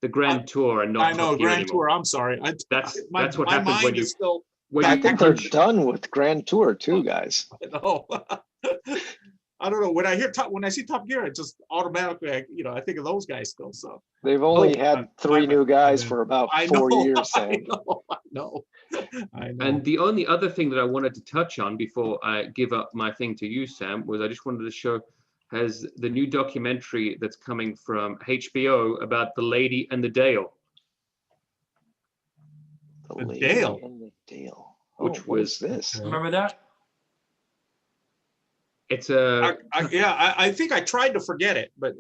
the Grand Tour and not I know Top Gear Grand anymore. Tour. I'm sorry. That's what my happens mind when you is still. when I you think they're punch. done with Grand Tour too, guys. No. I don't know. When I see Top Gear, I just automatically, I think of those guys still. So They've only Oh, had my 3 new bad, guys my bad. for about I 4 know. years, Sam. I know. And the only other thing that I wanted to touch on before I give up my thing to you, Sam, was I just wanted to show has the new documentary that's coming from HBO about the Lady and the Dale, The The Lady Dale. and the Dale. Which What was- is this? Remember that? it's a I think I tried to forget it, but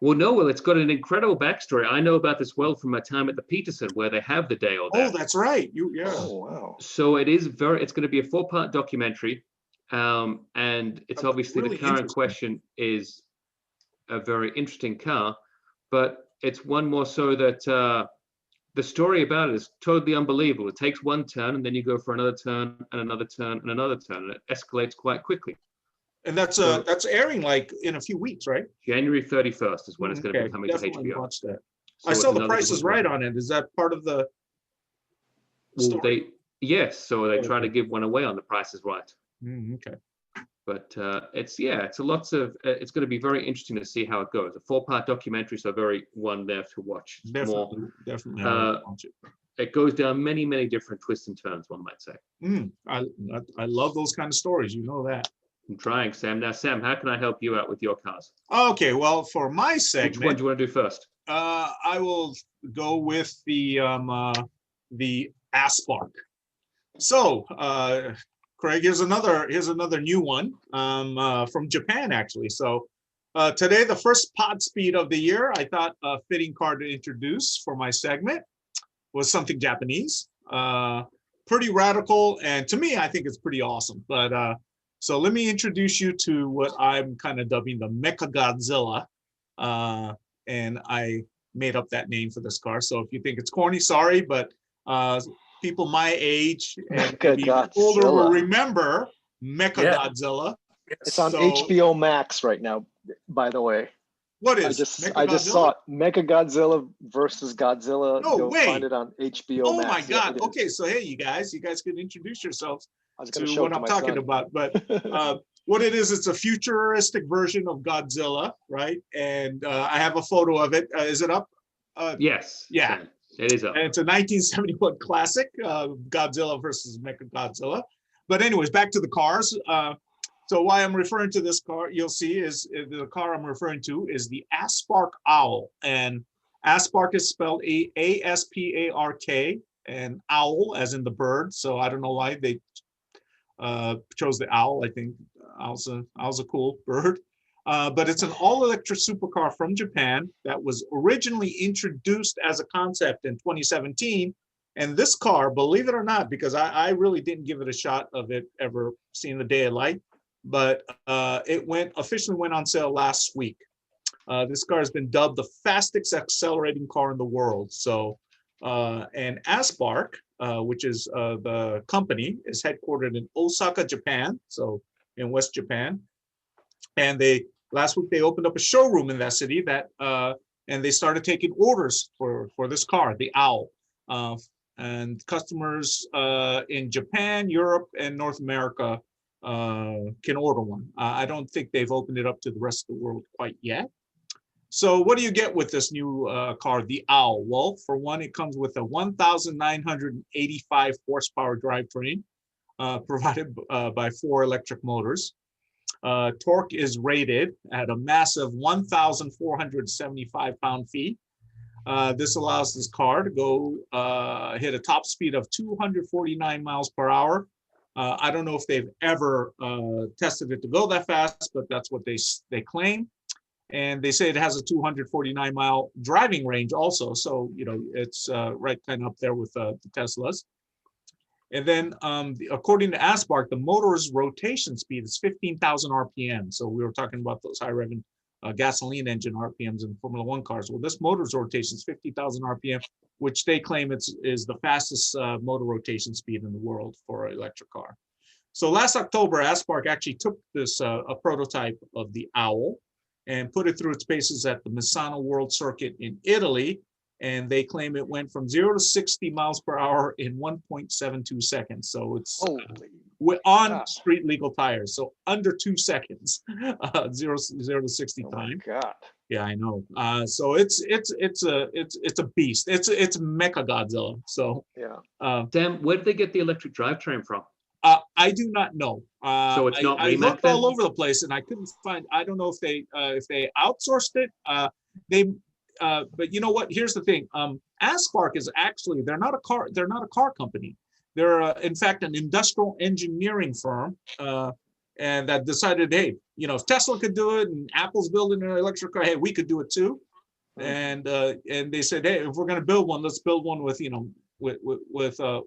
well, it's got an incredible backstory. I know about this well from my time at the Peterson, where they have the Dale there. that's right. Yeah. Oh wow. So it's going to be a 4-part documentary, and it's Oh, obviously really the car in interesting. question is a very interesting car, but it's one more so that the story about it is totally unbelievable. It takes one turn, and then you go for another turn and another turn and another turn, and it escalates quite quickly. And that's airing like in a few weeks, right? January 31st is when it's going to Okay, be coming to definitely HBO. watch that. So I it's saw the another Price is good one. Right on it. Is that part of the Well, story? so they try to give one away on The Price is Right. Okay. But it's it's going to be very interesting to see how it goes. A 4-part documentary, so very one there to watch. It's more, Definitely. I'll watch it. it goes down many, many different twists and turns, one might say. I love those kind of stories. You know that. I'm trying, Sam. Now, Sam, how can I help you out with your cars? Okay. Well, for my Which one segment, do you want to do first? I will go with the Aspark. So, Craig, here's another new one from Japan, actually. So today, the first Podspeed of the year, I thought a fitting car to introduce for my segment was something Japanese. Pretty radical, and to me, I think it's pretty awesome. But so let me introduce you to what I'm kind of dubbing the Mechagodzilla. And I made up that name for this car. So if you think it's corny, sorry, but people my age and maybe older will remember Mechagodzilla. It's on So- HBO Max right now, by the way. What I is just Mechagodzilla? saw it. Mechagodzilla versus Godzilla. No Go way. find it on HBO Oh Max. my Yeah, God. it is. Okay, so hey, you guys could introduce yourselves I was going to show what it to I'm my talking son. about. But what it is, it's a futuristic version of Godzilla, right? And I have a photo of it. Is it up? Yes. Yeah. Sam, it is up. And it's a 1971 classic, Godzilla versus Mechagodzilla. But anyways, back to the cars. So why I'm referring to this car, you'll see, is the car I'm referring to is the Aspark Owl. And Aspark is spelled A-S-P-A-R-K, and owl as in the bird. So I don't know why they chose the owl. I think owl's a cool bird. But it's an all-electric supercar from Japan that was originally introduced as a concept in 2017. And this car, believe it or not, because I really didn't give it a shot of it ever seeing the day of light, but it officially went on sale last week. This car has been dubbed the fastest accelerating car in the world. So, and Aspark, which is the company, is headquartered in Osaka, Japan, so in West Japan. And last week they opened up a showroom in that city and they started taking orders for this car, the Owl. And customers in Japan, Europe, and North America can order one. I don't think they've opened it up to the rest of the world quite yet. So what do you get with this new car, the Owl? Well, for one, it comes with a 1,985 horsepower drivetrain provided by 4 electric motors. Torque is rated at a massive 1,475 pound-feet. This allows this car to go hit a top speed of 249 miles per hour. I don't know if they've ever tested it to go that fast, but that's what they claim. And they say it has a 249 mile driving range also. So, it's right kind of up there with the Teslas. And then according to Aspark, the motor's rotation speed is 15,000 RPM. So we were talking about those high revving gasoline engine RPMs in Formula One cars. Well, this motor's rotation is 50,000 RPM, which they claim is the fastest motor rotation speed in the world for an electric car. So last October, Aspark actually took this a prototype of the Owl and put it through its paces at the Misano World Circuit in Italy. And they claim it went from 0 to 60 miles per hour in 1.72 seconds. So it's on street legal tires. So under 2 seconds, 0 to 60 time. Oh my God. Yeah, I know. So it's a beast. It's Mechagodzilla. So yeah. Sam, where did they get the electric drivetrain from? I do not know. So it's not I Rimac looked then? all over the place and I couldn't find. I don't know if they outsourced it. But you know what? Here's the thing. Aspark is actually they're not a car company. They're in fact an industrial engineering firm, and that decided, hey, if Tesla could do it and Apple's building an electric car, hey, we could do it too. And they said, hey, if we're going to build one, let's build one with let's go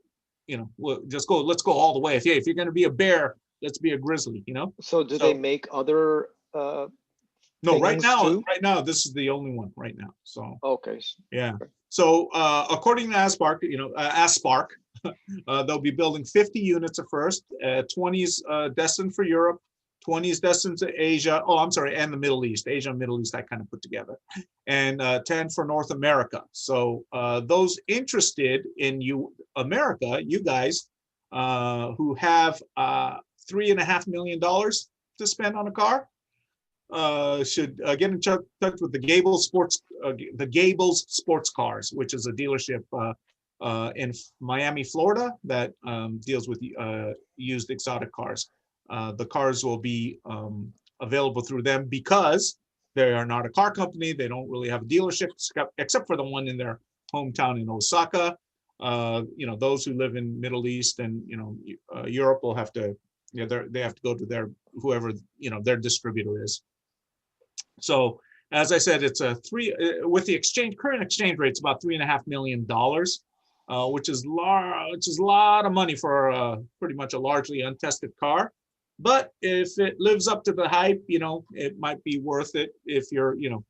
all the way. If you're going to be a bear, let's be a grizzly. So they make other? No, right too? now, this is the only one right now. So okay. Yeah. So according to Aspark, they'll be building 50 units at first. 20 is destined for Europe, 20 is destined to Asia. Oh, I'm sorry, and the Middle East. Asia and Middle East, I kind of put together, and 10 for North America. So those interested in America, you guys who have $3.5 million to spend on a car, should get in touch with the Gables Sports Cars, which is a dealership in Miami, Florida, that deals with used exotic cars. The cars will be available through them because they are not a car company. They don't really have a dealership except for the one in their hometown in Osaka. Those who live in Middle East and Europe will have to, they have to go to their whoever their distributor is. So as I said, it's with the current exchange rate, it's about $3.5 million, which is a lot of money for pretty much a largely untested car. But if it lives up to the hype, it might be worth it if you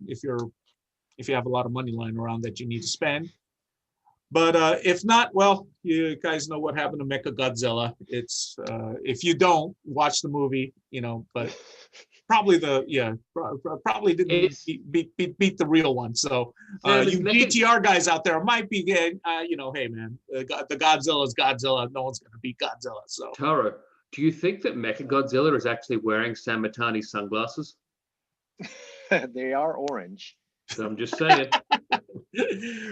have a lot of money lying around that you need to spend. But if not, well, you guys know what happened to Mechagodzilla. It's if you don't watch the movie, but probably didn't beat the real one. So you GT-R guys out there might be getting, hey man, the Godzilla is Godzilla. No one's going to beat Godzilla. So Taro, do you think that Mechagodzilla is actually wearing Sam Matani's sunglasses? They are orange. So I'm just saying.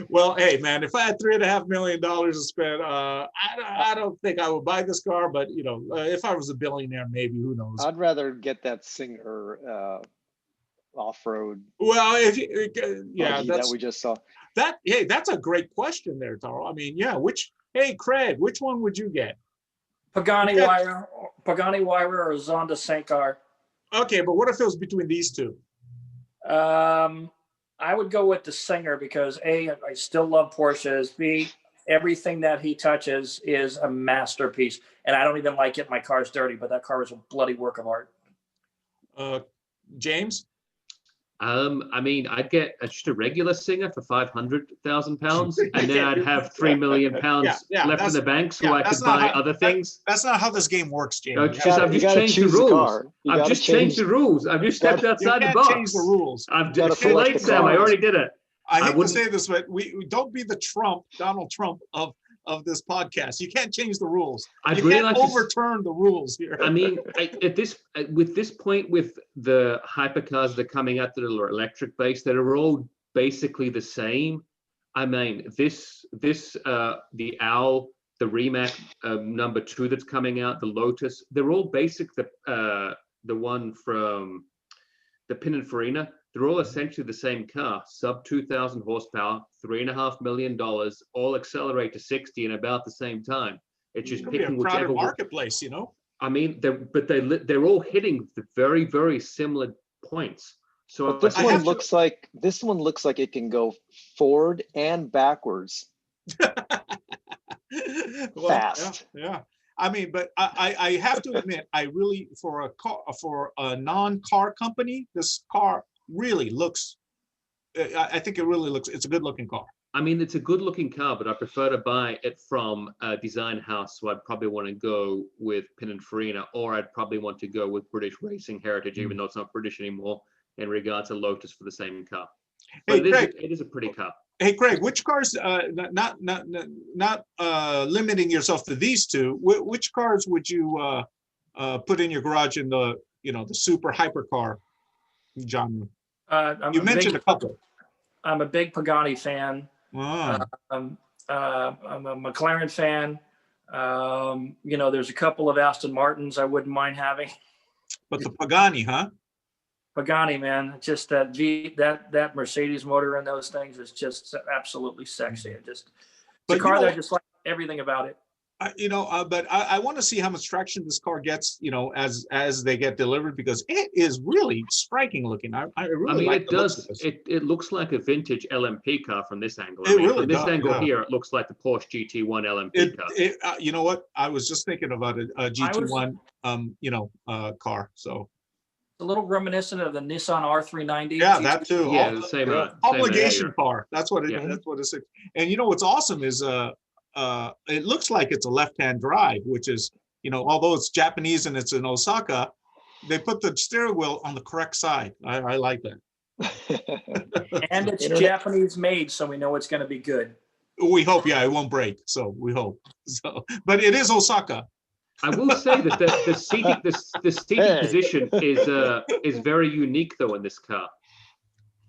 Well, hey man, if I had $3.5 million to spend, I don't think I would buy this car. But if I was a billionaire, maybe, who knows? I'd rather get that Singer off-road. Well, that we just saw. That's a great question there, Taro. I mean, yeah. Which one would you get? Pagani Huayra or Zonda Sankar. Okay, but what if it was between these two? I would go with the Singer because A, I still love Porsches. B, everything that he touches is a masterpiece. And I don't even like it. My car's dirty, but that car is a bloody work of art. James? I mean, I'd get just a regular Singer for £500,000, and then I'd have £3 million left in the bank, so I could buy other things. That's not how this game works, James. I've just changed the rules. I've just changed the rules. I've just stepped outside the box. Change the rules. It's too late, Sam. I already did it. I hate to say this, but we don't be the Donald Trump of this podcast. You can't change the rules. You can't overturn the rules here. I mean, with this point, with the hypercars that are coming out that are electric based, that are all basically the same. I mean, the Owl, the Rimac number 2 that's coming out, the Lotus, they're all basic. The one from the Pininfarina, they're all essentially the same car, sub 2,000 horsepower, $3.5 million, all accelerate to 60 in about the same time. It's just picking whichever marketplace, I mean, they're all hitting the very, very similar points. So but this one looks like it can go forward and backwards. Well, Fast. Yeah. I mean, but I have to admit, I really, for a non-car company, this car really looks, I think it really looks, it's a good looking car. I mean, it's a good looking car, but I prefer to buy it from a design house. So I'd probably want to go with Pininfarina, or I'd probably want to go with British Racing Heritage, even though it's not British anymore, in regard to Lotus for the same car. But Hey, it is a pretty car. Hey, Craig, which cars, not limiting yourself to these two, which cars would you put in your garage in the, the super hypercar genre? You mentioned a couple. I'm a big Pagani fan. Wow. I'm a McLaren fan. There's a couple of Aston Martins I wouldn't mind having. But the Pagani, huh? Pagani, man, just that Mercedes motor and those things is just absolutely sexy. It's a car that I just like everything about it. But I want to see how much traction this car gets, as they get delivered, because it is really striking looking. I mean, like it does. It looks like a vintage LMP car from this angle. From this angle here, it looks like the Porsche GT1 LMP car. You know what? I was just thinking about a GT1, car. So a little reminiscent of the Nissan R390. Yeah, that too. Yeah, the same obligation car. That's what it. Yeah. That's what it's. And what's awesome is it looks like it's a left-hand drive, which is, although it's Japanese and it's in Osaka, they put the steering wheel on the correct side. I like that. And it's Japanese made, so we know it's going to be good. We hope, it won't break. So we hope. So, but it is Osaka. I will say that the seating position is very unique though in this car.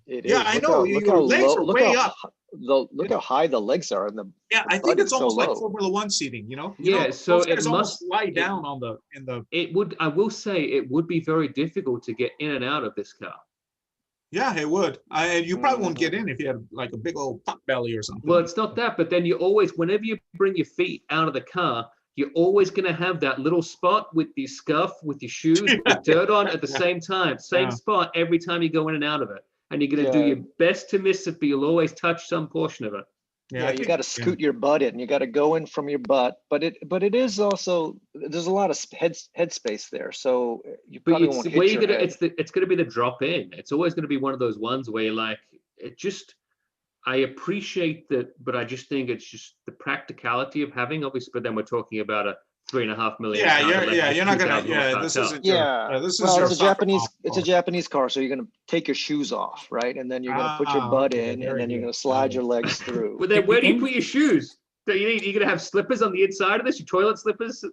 It is. I know. Your legs are way up. Look how high the legs are, and I think it's almost like Formula One seating. So it must lie down in the. It would. I will say it would be very difficult to get in and out of this car. Yeah, it would. And you probably won't get in if you had like a big old pot belly or something. Well, it's not that, but then you always, whenever you bring your feet out of the car, you're always going to have that little spot with the scuff, with your shoes, with dirt on at the same time. Same spot every time you go in and out of it. And you're going to do your best to miss it, but you'll always touch some portion of it. Yeah, you got to scoot your butt in. You got to go in from your butt, but it is also, there's a lot of head space there, so you probably won't hit your head. It's going to be the drop in. It's always going to be one of those ones where you're like, I appreciate that, but I just think it's just the practicality of having, obviously. But then we're talking about a $3.5 million. You're not gonna. This isn't. This is. Well, it's a Japanese. It's a Japanese car, so you're gonna take your shoes off, right? And then you're gonna put your butt in, and then you're gonna slide your legs through. Well, then where do you put your shoes? You're gonna have slippers on the inside of this? Your toilet slippers? Is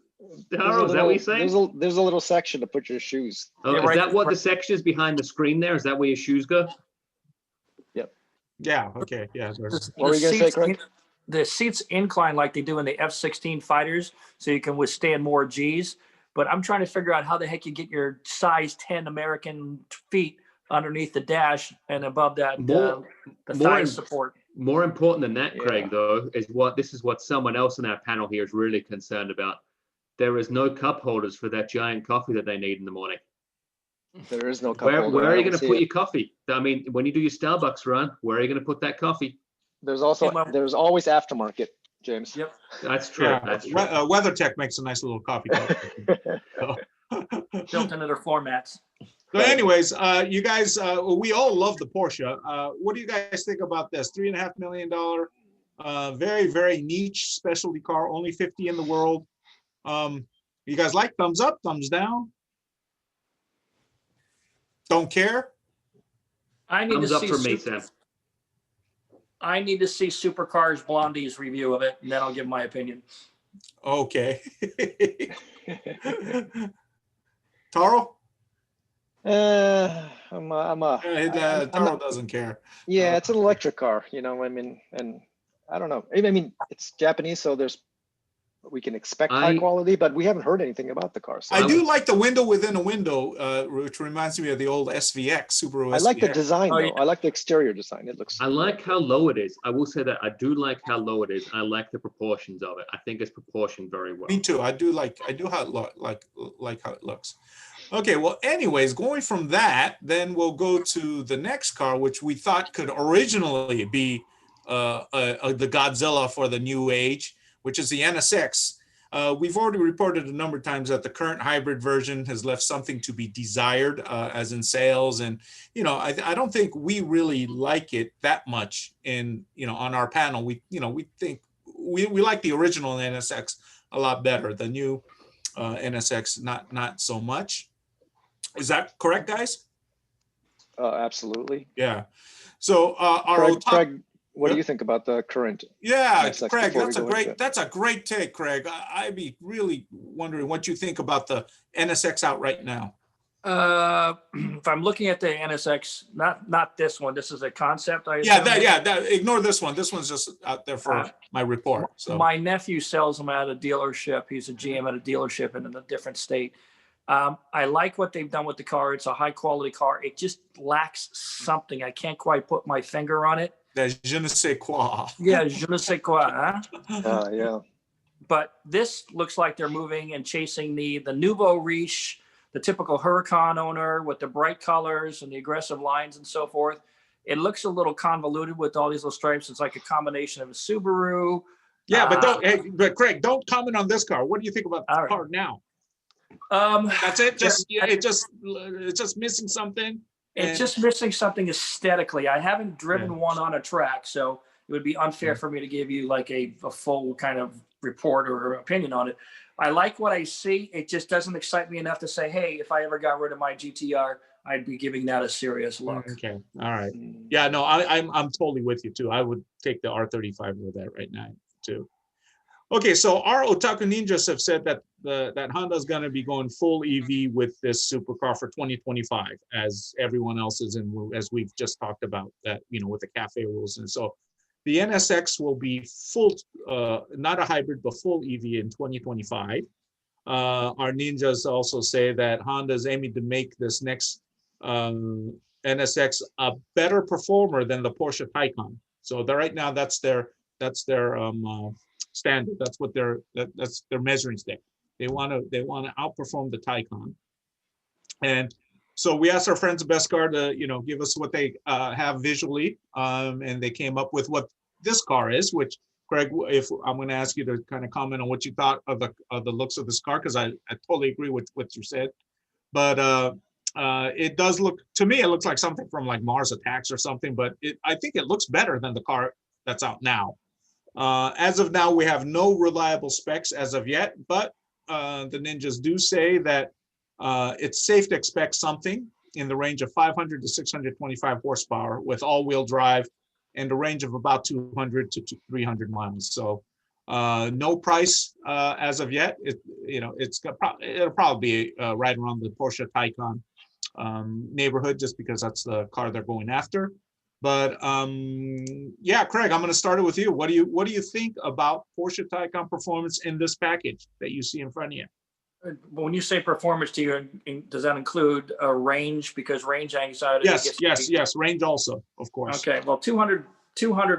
that what you're saying? There's a little section to put your shoes. Oh, is that what the section is behind the screen there? Is that where your shoes go? Yep. Yeah. Okay. Yeah. What were you gonna say, Craig? The seats incline like they do in the F-16 fighters, so you can withstand more G's. But I'm trying to figure out how the heck you get your size 10 American feet underneath the dash and above that the thigh support. More important than that, Craig, though, is what someone else in our panel here is really concerned about. There is no cup holders for that giant coffee that they need in the morning. There is no cup holder. Where are you going to put your coffee? I mean, when you do your Starbucks run, where are you going to put that coffee? There's always aftermarket, James. Yep, that's true. Yeah, that's true. WeatherTech makes a nice little coffee cup. Built into their floor mats. So, anyways, you guys, we all love the Porsche. What do you guys think about this $3.5 million, very, very niche specialty car, only 50 in the world? You guys like thumbs up, thumbs down? Don't care? Thumbs up for me, Sam. I need to see Supercars Blondie's review of it, and then I'll give my opinion. Okay. Taro? Taro doesn't care. Yeah, it's an electric car, and I don't know. I mean, it's Japanese, so we can expect high quality, but we haven't heard anything about the car. So I do like the window within a window, which reminds me of the old SVX, Subaru SVX. I like the design, though. I like the exterior design. It looks. I like how low it is. I will say that I do like how low it is. I like the proportions of it. I think it's proportioned very well. Me too. I do how it like how it looks. Okay, well, anyways, going from that, then we'll go to the next car, which we thought could originally be the Godzilla for the new age, which is the NSX. We've already reported a number of times that the current hybrid version has left something to be desired, as in sales. And, I don't think we really like it that much on our panel. We think we like the original NSX a lot better. The new NSX, not so much. Is that correct, guys? Absolutely. Yeah. So Craig, what do you think about the current? Yeah, NSX Craig, before that's a great take, Craig. I'd be really wondering what you think about the NSX out right now. If I'm looking at the NSX, not this one. This is a concept. Ignore this one. This one's just out there for my report. So my nephew sells them at a dealership. He's a GM at a dealership in a different state. I like what they've done with the car. It's a high quality car. It just lacks something. I can't quite put my finger on it. That's je ne sais quoi. Yeah, je ne sais quoi, huh? Yeah. But this looks like they're moving and chasing the nouveau riche, the typical Huracan owner with the bright colors and the aggressive lines and so forth. It looks a little convoluted with all these little stripes. It's like a combination of a Subaru. Yeah, but Craig, don't comment on this car. What do you think about the car now? That's it. It's just missing something. It's just missing something aesthetically. I haven't driven one on a track, so it would be unfair for me to give you like a full kind of report or opinion on it. I like what I see. It just doesn't excite me enough to say, hey, if I ever got rid of my GT-R, I'd be giving that a serious look. Okay. All right. Yeah, no, I'm totally with you too. I would take the R35 with that right now too. Okay, so our Otaku Ninjas have said that that Honda is going to be going full EV with this supercar for 2025, as everyone else is, and as we've just talked about that, with the CAFE rules. And so the NSX will be full, not a hybrid, but full EV in 2025. Our ninjas also say that Honda is aiming to make this next NSX a better performer than the Porsche Taycan. So right now, that's their standard. That's what that's their measuring stick. They want to outperform the Taycan. And so we asked our friends at Beskar to give us what they have visually, and they came up with what this car is. Which, Greg, if I'm going to ask you to kind of comment on what you thought of the looks of this car, because I totally agree with what you said. But it does look, to me, it looks like something from like Mars Attacks or something. But I think it looks better than the car that's out now. As of now, we have no reliable specs as of yet, but the ninjas do say that it's safe to expect something in the range of 500 to 625 horsepower with all-wheel drive and a range of about 200 to 300 miles. So no price as of yet. It'll probably be right around the Porsche Taycan neighborhood, just because that's the car they're going after. But yeah, Craig, I'm going to start it with you. What do you think about Porsche Taycan performance in this package that you see in front of you? When you say performance to you, does that include a range? Because range anxiety. Yes. Range also, of course. Okay. Well, 200.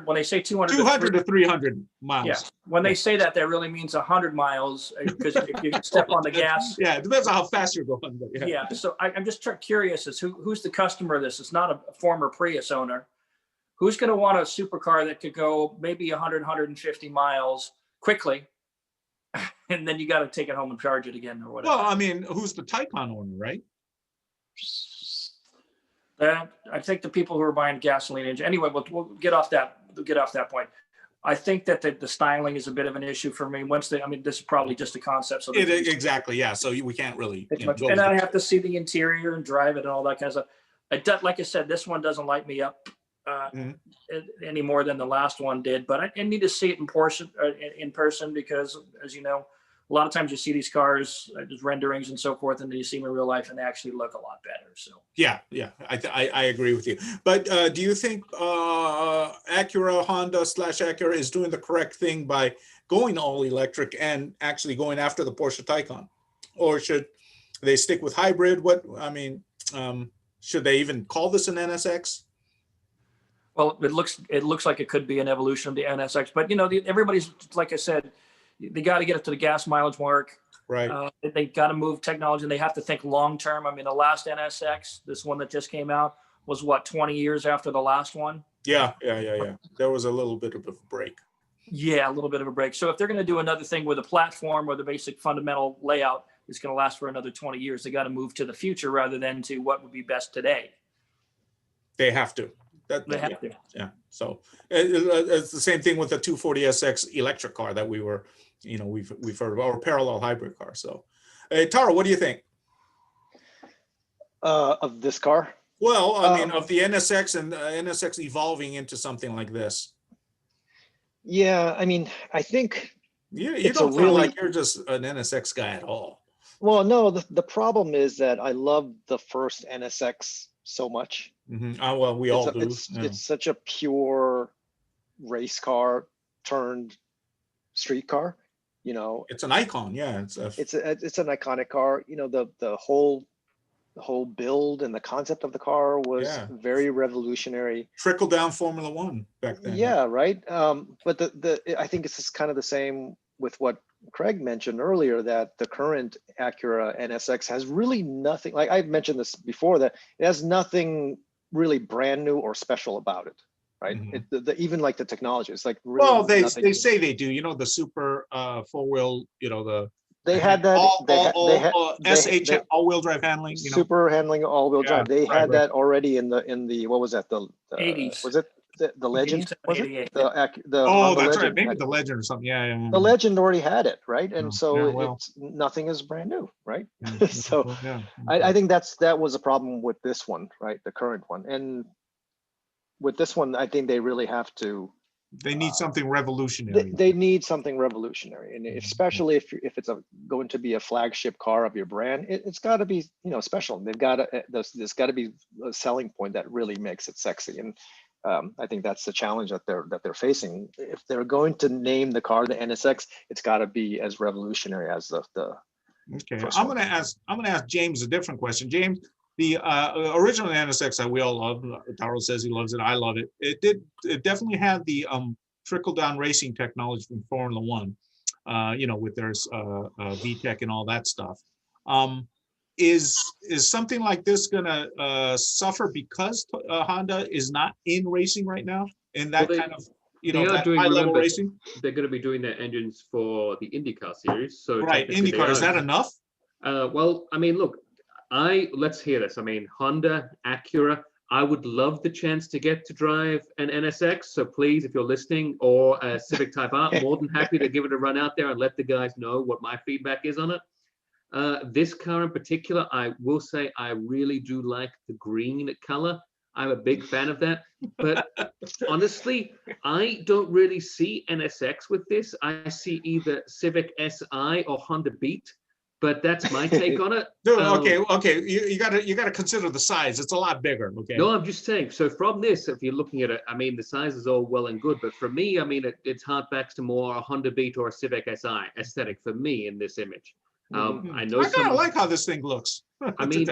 When they say 200 to 300 miles. Yeah. When they say that really means 100 miles, because if you step on the gas. Yeah, it depends on how fast you're going. But yeah. So I'm just curious as who's the customer of this? It's not a former Prius owner. Who's going to want a supercar that could go maybe 100, 150 miles quickly, and then you got to take it home and charge it again or whatever? Well, I mean, who's the Taycan owner, right? I think the people who are buying gasoline engine. Anyway, we'll get off that. We'll get off that point. I think that the styling is a bit of an issue for me. This is probably just a concept. So exactly, yeah. So we can't really. And I have to see the interior and drive it and all that kind of stuff. Like I said, this one doesn't light me up any more than the last one did. But I need to see it in person, because, as you know, a lot of times you see these cars, just renderings and so forth, and then you see them in real life and they actually look a lot better. So yeah, I agree with you. But do you think Honda / Acura is doing the correct thing by going all electric and actually going after the Porsche Taycan, or should they stick with hybrid? Should they even call this an NSX? Well, it looks like it could be an evolution of the NSX, but everybody's, like I said, they got to get it to the gas mileage mark. Right. They got to move technology, and they have to think long term. The last NSX, this one that just came out, was 20 years after the last one? Yeah. There was a little bit of a break. Yeah, a little bit of a break. So if they're going to do another thing with a platform or the basic fundamental layout is going to last for another 20 years, they got to move to the future rather than to what would be best today. They have to. They have to. Yeah. So it's the same thing with the 240SX electric car that we were, we've heard of, or parallel hybrid car. So, Taro, what do you think? Of this car? Well, I mean, of the NSX and NSX evolving into something like this. Yeah, I mean, I think you don't feel like you're just an NSX guy at all. Well, no, the problem is that I love the first NSX so much. Mm-hmm. Oh, well, we all do. It's such a pure race car turned street car. It's an icon. Yeah, it's an iconic car. The whole build and the concept of the car was very revolutionary. Trickle down Formula One back then. Yeah, right. But I think it's just kind of the same with what Craig mentioned earlier, that the current Acura NSX has really nothing, like I've mentioned this before, that it has nothing really brand new or special about it, right? Mm-hmm. Even like the technology, it's like really, well, they say they do. The Supra four-wheel, they had that all-wheel drive handling. Super handling all-wheel drive. They had that already in the what was that, the 80s? Was it the Legend? Was it the oh, that's Legend, right, maybe the Legend or something. Yeah. The Legend already had it, right? And it's nothing is brand new, right? So I think that was a problem with this one, right? The current one. And with this one, I think they really have to. They need something revolutionary. They need something revolutionary, and especially if it's going to be a flagship car of your brand, it's got to be special. They've got to there's got to be a selling point that really makes it sexy, and I think that's the challenge that they're facing. If they're going to name the car the NSX, it's got to be as revolutionary as the. Okay, I'm going to ask James a different question. James, the original NSX that we all love, Taro says he loves it, I love it. It definitely had the trickle down racing technology from Formula One, with their VTEC and all that stuff. Is something like this gonna suffer because Honda is not in racing right now in that kind of that high level racing? They're going to be doing their engines for the IndyCar series. So right, IndyCar, is that enough? Well, I mean, look. Let's hear this. I mean, Honda, Acura, I would love the chance to get to drive an NSX. So please, if you're listening, or a Civic Type R, more than happy to give it a run out there and let the guys know what my feedback is on it. This car in particular, I will say I really do like the green color. I'm a big fan of that. But honestly, I don't really see NSX with this. I see either Civic Si or Honda Beat. But that's my take on it. Dude, okay. You gotta consider the size. It's a lot bigger. Okay. No, I'm just saying. So from this, if you're looking at it, I mean, the size is all well and good, but for me, I mean, it's harkbacks to more a Honda Beat or a Civic Si aesthetic for me in this image. I know I kind of like how this thing looks. I mean,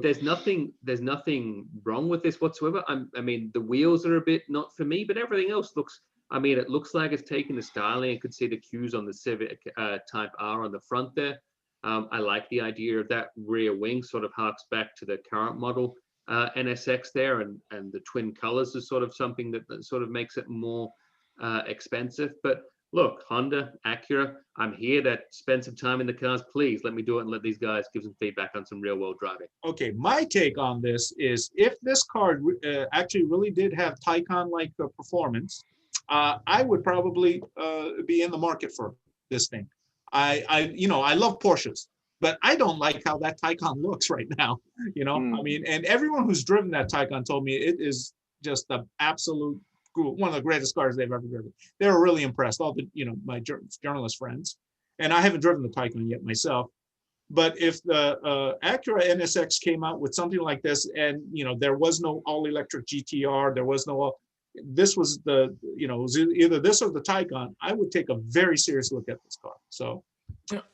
there's nothing wrong with this whatsoever. I mean, the wheels are a bit not for me, but everything else looks. I mean, it looks like it's taking the styling. You could see the cues on the Civic Type R on the front there. I like the idea of that rear wing, sort of harks back to the current model NSX there, and the twin colors is sort of something that sort of makes it more expensive. But look, Honda, Acura, I'm here to spend some time in the cars. Please let me do it and let these guys give some feedback on some real world driving. Okay, my take on this is if this car actually really did have Taycan-like performance, I would probably be in the market for this thing. I love Porsches, but I don't like how that Taycan looks right now. I mean, and everyone who's driven that Taycan told me it is just the absolute one of the greatest cars they've ever driven. They were really impressed. All the my journalist friends, and I haven't driven the Taycan yet myself. But if the Acura NSX came out with something like this, and there was no all-electric GT-R, there was no this was it was either this or the Taycan, I would take a very serious look at this car. So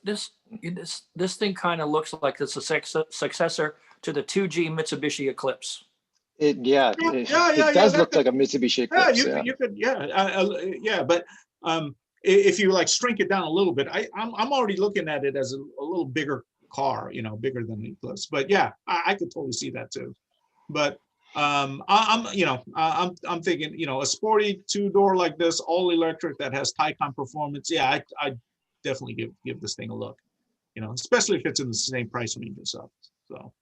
this thing kind of looks like it's a successor to the 2G Mitsubishi Eclipse. It does look like a Mitsubishi Eclipse. You could, but if you like shrink it down a little bit, I'm already looking at it as a little bigger car, bigger than the Eclipse. But yeah, I could totally see that too. But I'm thinking, a sporty 2-door like this, all electric that has Taycan performance. Yeah, I definitely give this thing a look. Especially if it's in the same price range and stuff. So,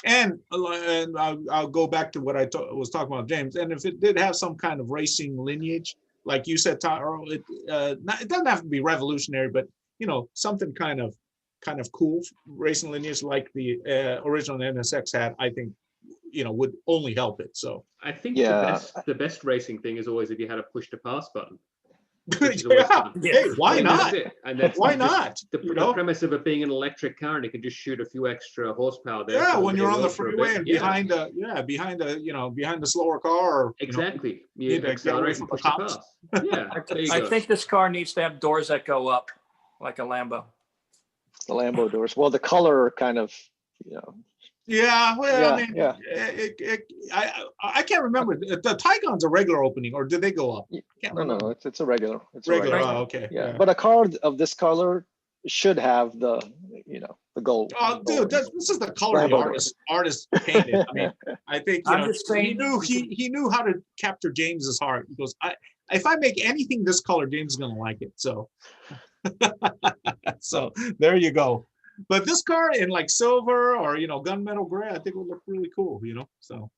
and I'll go back to what I was talking about, James. And if it did have some kind of racing lineage, like you said, it doesn't have to be revolutionary, but something kind of cool racing lineage like the original NSX had, I think, would only help it. So I think Yeah. the best racing thing is always if you had a push to pass button. Hey, why not? And that's Why just not? The premise of it being an electric car, and it can just shoot a few extra horsepower there. Yeah, so when you're on the road for a freeway bit. and behind the slower car, or Exactly. need You to get away accelerate from and the push to cops. pass. Yeah. there you I go. think this car needs to have doors that go up, like a Lambo. The Lambo doors. Well, the color kind of, Yeah, well, Yeah, I mean, yeah. I can't remember. The Taycan's a regular opening, or did they go up? Can't No, remember. it's a regular. It's a Regular. regular. Oh, okay. Yeah, but a car of this color should have the gold. Oh, dude, this is the color the Lambo artist painted. I mean, I think I'm just saying, he knew how to capture James's heart. He goes, if I make anything this color, James is gonna like it. So, so there you go. But this car in like silver or gunmetal gray, I think would look really cool. So,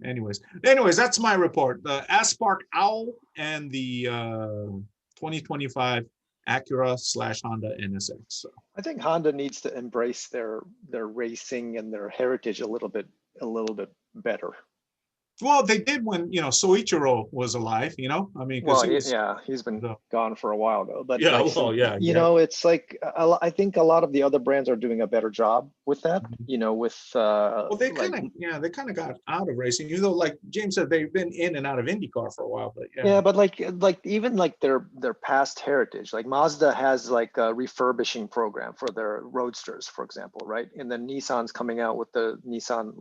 anyways, that's my report. The Aspark Owl and the 2025 Acura / Honda NSX. So. I think Honda needs to embrace their racing and their heritage a little bit better. Well, they did when Soichiro was alive. I mean, Well, he's been No. gone for a while though. But Yeah, like well, yeah, it's like I think a lot of the other brands are doing a better job with that. With Well, they kind of got out of racing. Like James said, they've been in and out of IndyCar for a while. But yeah, but like even like their past heritage, like Mazda has like a refurbishing program for their roadsters, for example, right? And then Nissan's coming out with the Nissan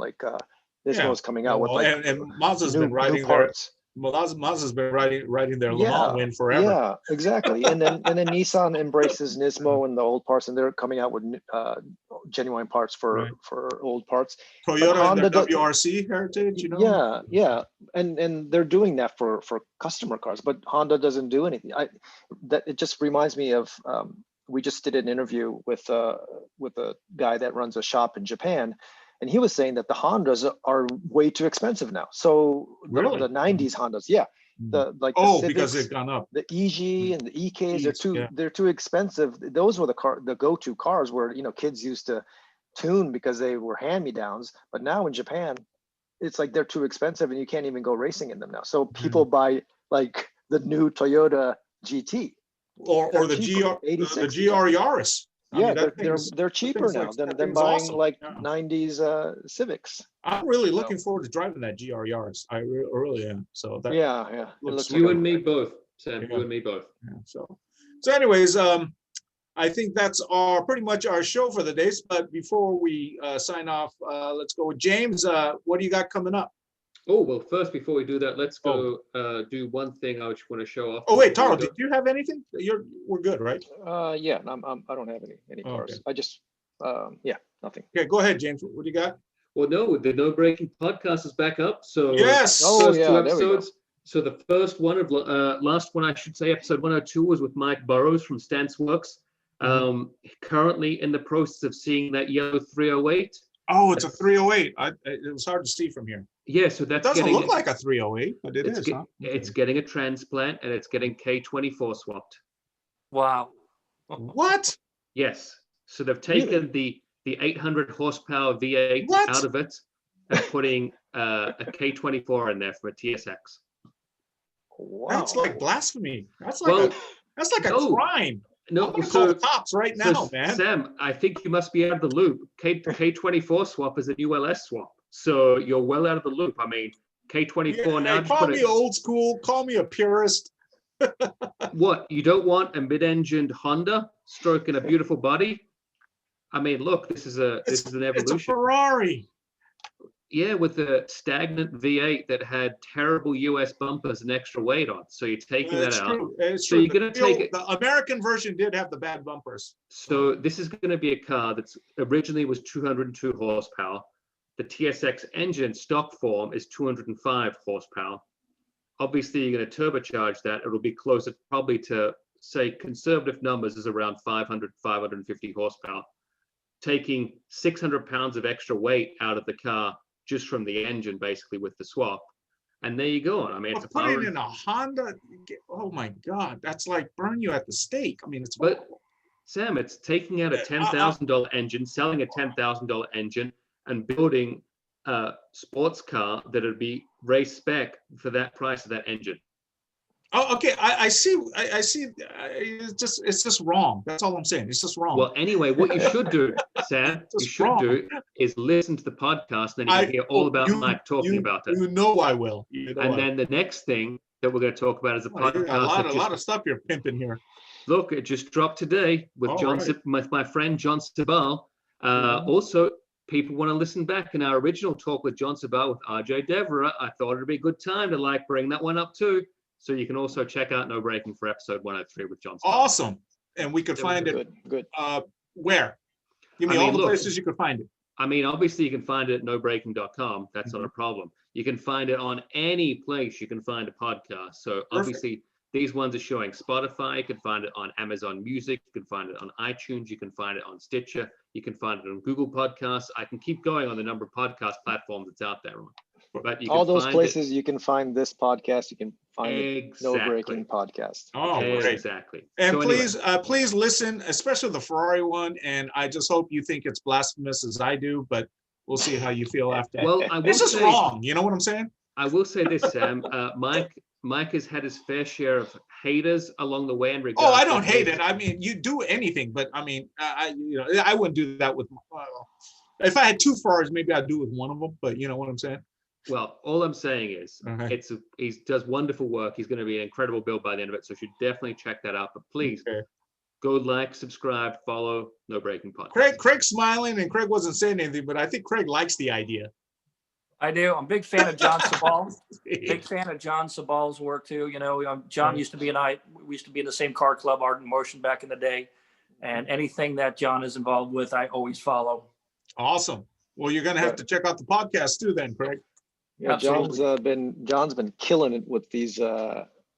Nismo's coming out with like and Mazda's new been riding parts. Mazda's been riding their Le Mans win forever. Yeah, exactly. And then Nissan embraces Nismo and the old parts, and they're coming out with genuine parts for old parts. Toyota and their WRC heritage, Yeah, and they're doing that for customer cars, but Honda doesn't do anything. It just reminds me of we just did an interview with a guy that runs a shop in Japan. And he was saying that the Hondas are way too expensive now. So Really? the 90s Hondas, the Civics, because they've gone up. The EG and the EKs they're too expensive. Those were the go-to cars where kids used to tune because they were hand-me-downs. But now in Japan, it's like they're too expensive and you can't even go racing in them now. So people buy like the new Toyota GT or the GR Yaris. They're cheaper now than buying like 90s Civics. I'm really looking forward to driving that GR Yaris. I really am. So that it looks you and me both, Sam. You and me both. Yeah, so anyways, I think that's pretty much our show for the days. But before we sign off, let's go with James. What do you got coming up? Oh, well, first, before we do that, let's go do one thing I just want to show off. Oh, wait, Taro, did you have anything? We're good, right? Yeah, I don't have any cars. Okay. I just, nothing. Okay, go ahead, James. What do you got? Well, no, the No Braking podcast is back up. So yes. First two episodes. So the first one of last one, I should say, episode 102 was with Mike Burrows from Stance Works. Currently in the process of seeing that yellow 308. Oh, it's a 308. It was hard to see from here. Yeah, so that's it doesn't look like a 308, but it's it's getting a transplant and it's getting K24 swapped. Wow. What? Yes. So they've taken the 800 horsepower V8 out of it and putting a K24 in there for a TSX. Wow. That's like blasphemy. That's like a crime. No, call the cops right now, man. Sam, I think you must be out of the loop. K24 swap is a new LS swap. So you're well out of the loop. I mean, K24 now. Call me old school. Call me a purist. What? You don't want a mid-engined Honda stroking a beautiful body? I mean, look, this is an evolution. It's a Ferrari. Yeah, with a stagnant V8 that had terrible US bumpers and extra weight on. So you're taking that out. It's so true. You're going to take it. The American version did have the bad bumpers. So this is going to be a car that's originally was 202 horsepower. the TSX engine stock form is 205 horsepower. Obviously, you're going to turbocharge that. It'll be closer probably to, say, conservative numbers is around 500, 550 horsepower, taking 600 pounds of extra weight out of the car just from the engine, basically, with the swap. And there you go. I mean, it's a put it in a Honda. Oh my God, that's like burn you at the stake. I mean, it's. But Sam, it's taking out a $10,000 engine, selling a $10,000 engine, and building a sports car that would be race spec for that price of that engine. Oh, okay. I see. I see. It's just wrong. That's all I'm saying. It's just wrong. Well, anyway, what you should do, Sam, is listen to the podcast, and then you can hear all about Mike talking about it. You know I will. Then the next thing that we're going to talk about is a podcast. A lot of stuff you're pimping here. Look, it just dropped today with with my friend John Sabal. Also, people want to listen back in our original talk with John Sabal with RJ Devereux. I thought it'd be a good time to bring that one up too. So you can also check out No Braking for episode 103 with John Sabal. Awesome. And we could find it. Good. Where? Give me all the places you could find it. I mean, obviously you can find it at nobraking.com. That's not a problem. You can find it on any place you can find a podcast. So obviously these ones are showing Spotify. You can find it on Amazon Music. You can find it on iTunes. You can find it on Stitcher. You can find it on Google Podcasts. I can keep going on the number of podcast platforms that's out there. But you can all those places you can find this podcast. You can find the No Braking podcast. Oh, exactly. And so please listen, especially the Ferrari one. And I just hope you think it's blasphemous as I do, but we'll see how you feel after. Well, it's just wrong. You know what I'm saying? I will say this, Sam. Mike has had his fair share of haters along the way. I don't hate it. I mean, you do anything, but I mean, I wouldn't do that with. If I had two Ferraris, maybe I'd do it with one of them. But you know what I'm saying? Well, all I'm saying is he does wonderful work. He's going to be an incredible build by the end of it. So you should definitely check that out. But please go subscribe, follow No Braking Podcast. Craig's smiling, and Craig wasn't saying anything, but I think Craig likes the idea. I do. I'm a big fan of John Sabal. Big fan of John Sabal's work too. You know, John used to be we used to be in the same car club, Art in Motion, back in the day. And anything that John is involved with, I always follow. Awesome. Well, you're going to have to check out the podcast too, then, Craig. Yeah, John's been killing it with these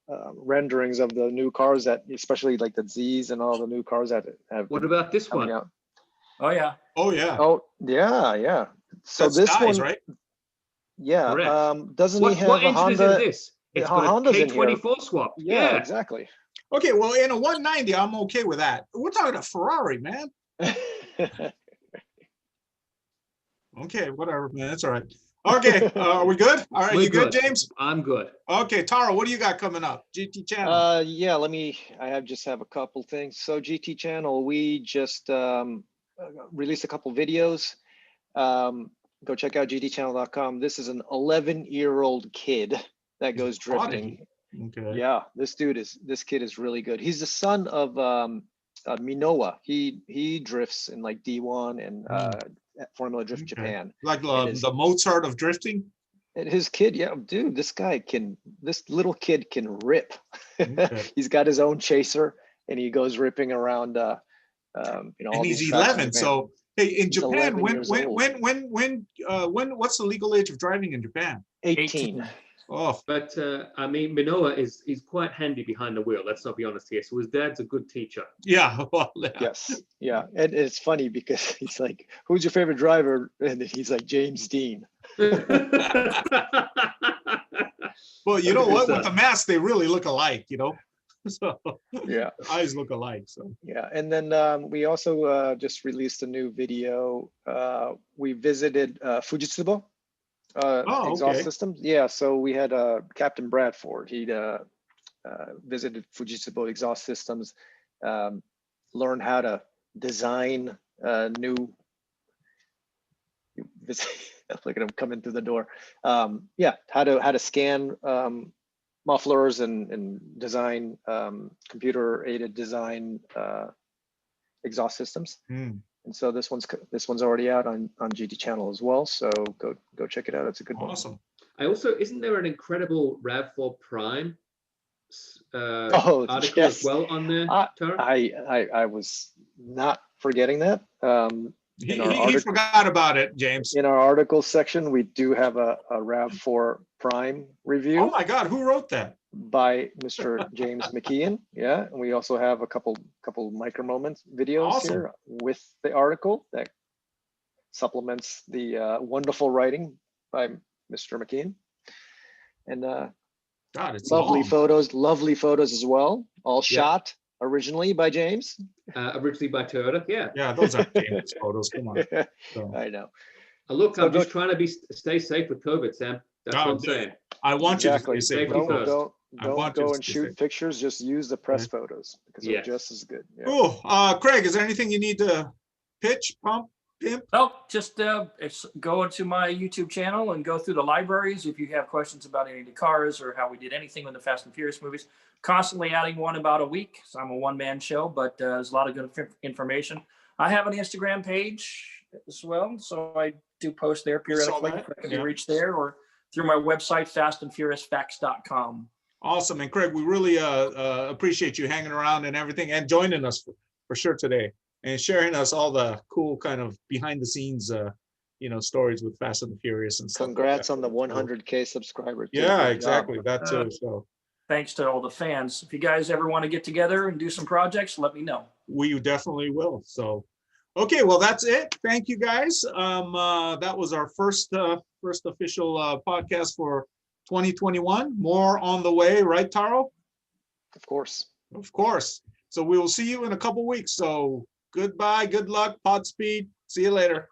renderings of the new cars especially like the Z's and all the new cars that have. What about this one? Out. Oh yeah. Oh yeah. Oh yeah. So that's this guys, one, right? Yeah. Doesn't he have what a engine Honda? Is in this? It's got a K24 swap. Yeah, exactly. Okay, well, in a 190, I'm okay with that. We're talking a Ferrari, man. Okay, whatever, man. That's all right. Okay, are we good? All right, you good, James? I'm good. Okay, Tara, what do you got coming up? GT Channel. Yeah, I just have a couple things. So GT Channel, we just released a couple videos. Go check out gtchannel.com. This is an 11-year-old kid that goes drifting. Okay. Yeah, this kid is really good. He's the son of Minowa. He drifts in like D1 and Formula Drift Japan. Like the Mozart of drifting? And his kid, yeah, dude, this little kid can rip. Okay. He's got his own chaser and he goes ripping around and he's 11, so hey, in Japan, when what's the legal age of driving in Japan? 18. Oh, but I mean, Minowa is quite handy behind the wheel. Let's not be honest here. So his dad's a good teacher. Yeah. Well, yes. Yeah, and it's funny because he's like, "Who's your favorite driver?" And he's like, "James Dean." Well, you know what? With the mask, they really look alike. You know. So yeah, eyes look alike. So yeah, and then we also just released a new video. We visited Fujitsubo. Exhaust systems. Yeah, so we had Captain Bradford. He visited Fujitsubo exhaust systems, learned how to design new. Look at him coming through the door. How to scan mufflers and design computer aided design exhaust systems. And so this one's already out on GT Channel as well. So go check it out. It's a good one. Awesome. I also, isn't there an incredible RAV4 Prime article as well on there, Tara? I was not forgetting that. He, In our he article- forgot about it, James. In our article section, we do have a RAV4 Prime review. Oh my God, who wrote that? By Mr. James McKeon. Yeah, and we also have a couple micro moments videos Awesome. here with the article that supplements the wonderful writing by Mr. McKeon. And God, it's lovely long. photos as well, all shot originally by James. Originally by Toyota, yeah. Yeah, those are James photos. Come on. So, I know. Look, So I'm just trying to stay safe with COVID, Sam. That's what I'm saying. I want Exactly. you to stay safe. Safety Don't first. I don't want you go to and stay shoot safe. pictures. Just use the press photos because Yes. they're just as good. Yeah. Cool. Craig, is there anything you need to pitch, pump, pimp? Oh, just go into my YouTube channel and go through the libraries. If you have questions about any of the cars or how we did anything with the Fast and Furious movies, constantly adding one about a week. So I'm a one-man show, but there's a lot of good information. I have an Instagram page as well, so I do post there periodically. that, I can be reached there or through my website, fastandfuriousfacts.com. Awesome. And Craig, we really appreciate you hanging around and everything and joining us for sure today and sharing us all the cool kind of behind the scenes, stories with Fast and the Furious and stuff. Congrats on the 100K subscriber. Too. Yeah, Good exactly. job. That too. So Thanks to all the fans. If you guys ever want to get together and do some projects, let me know. we definitely will. So, okay, well, that's it. Thank you guys. That was our first official podcast for 2021. More on the way, right, Taro? Of course. Of course. So we will see you in a couple weeks. So goodbye, good luck, Podspeed. See you later.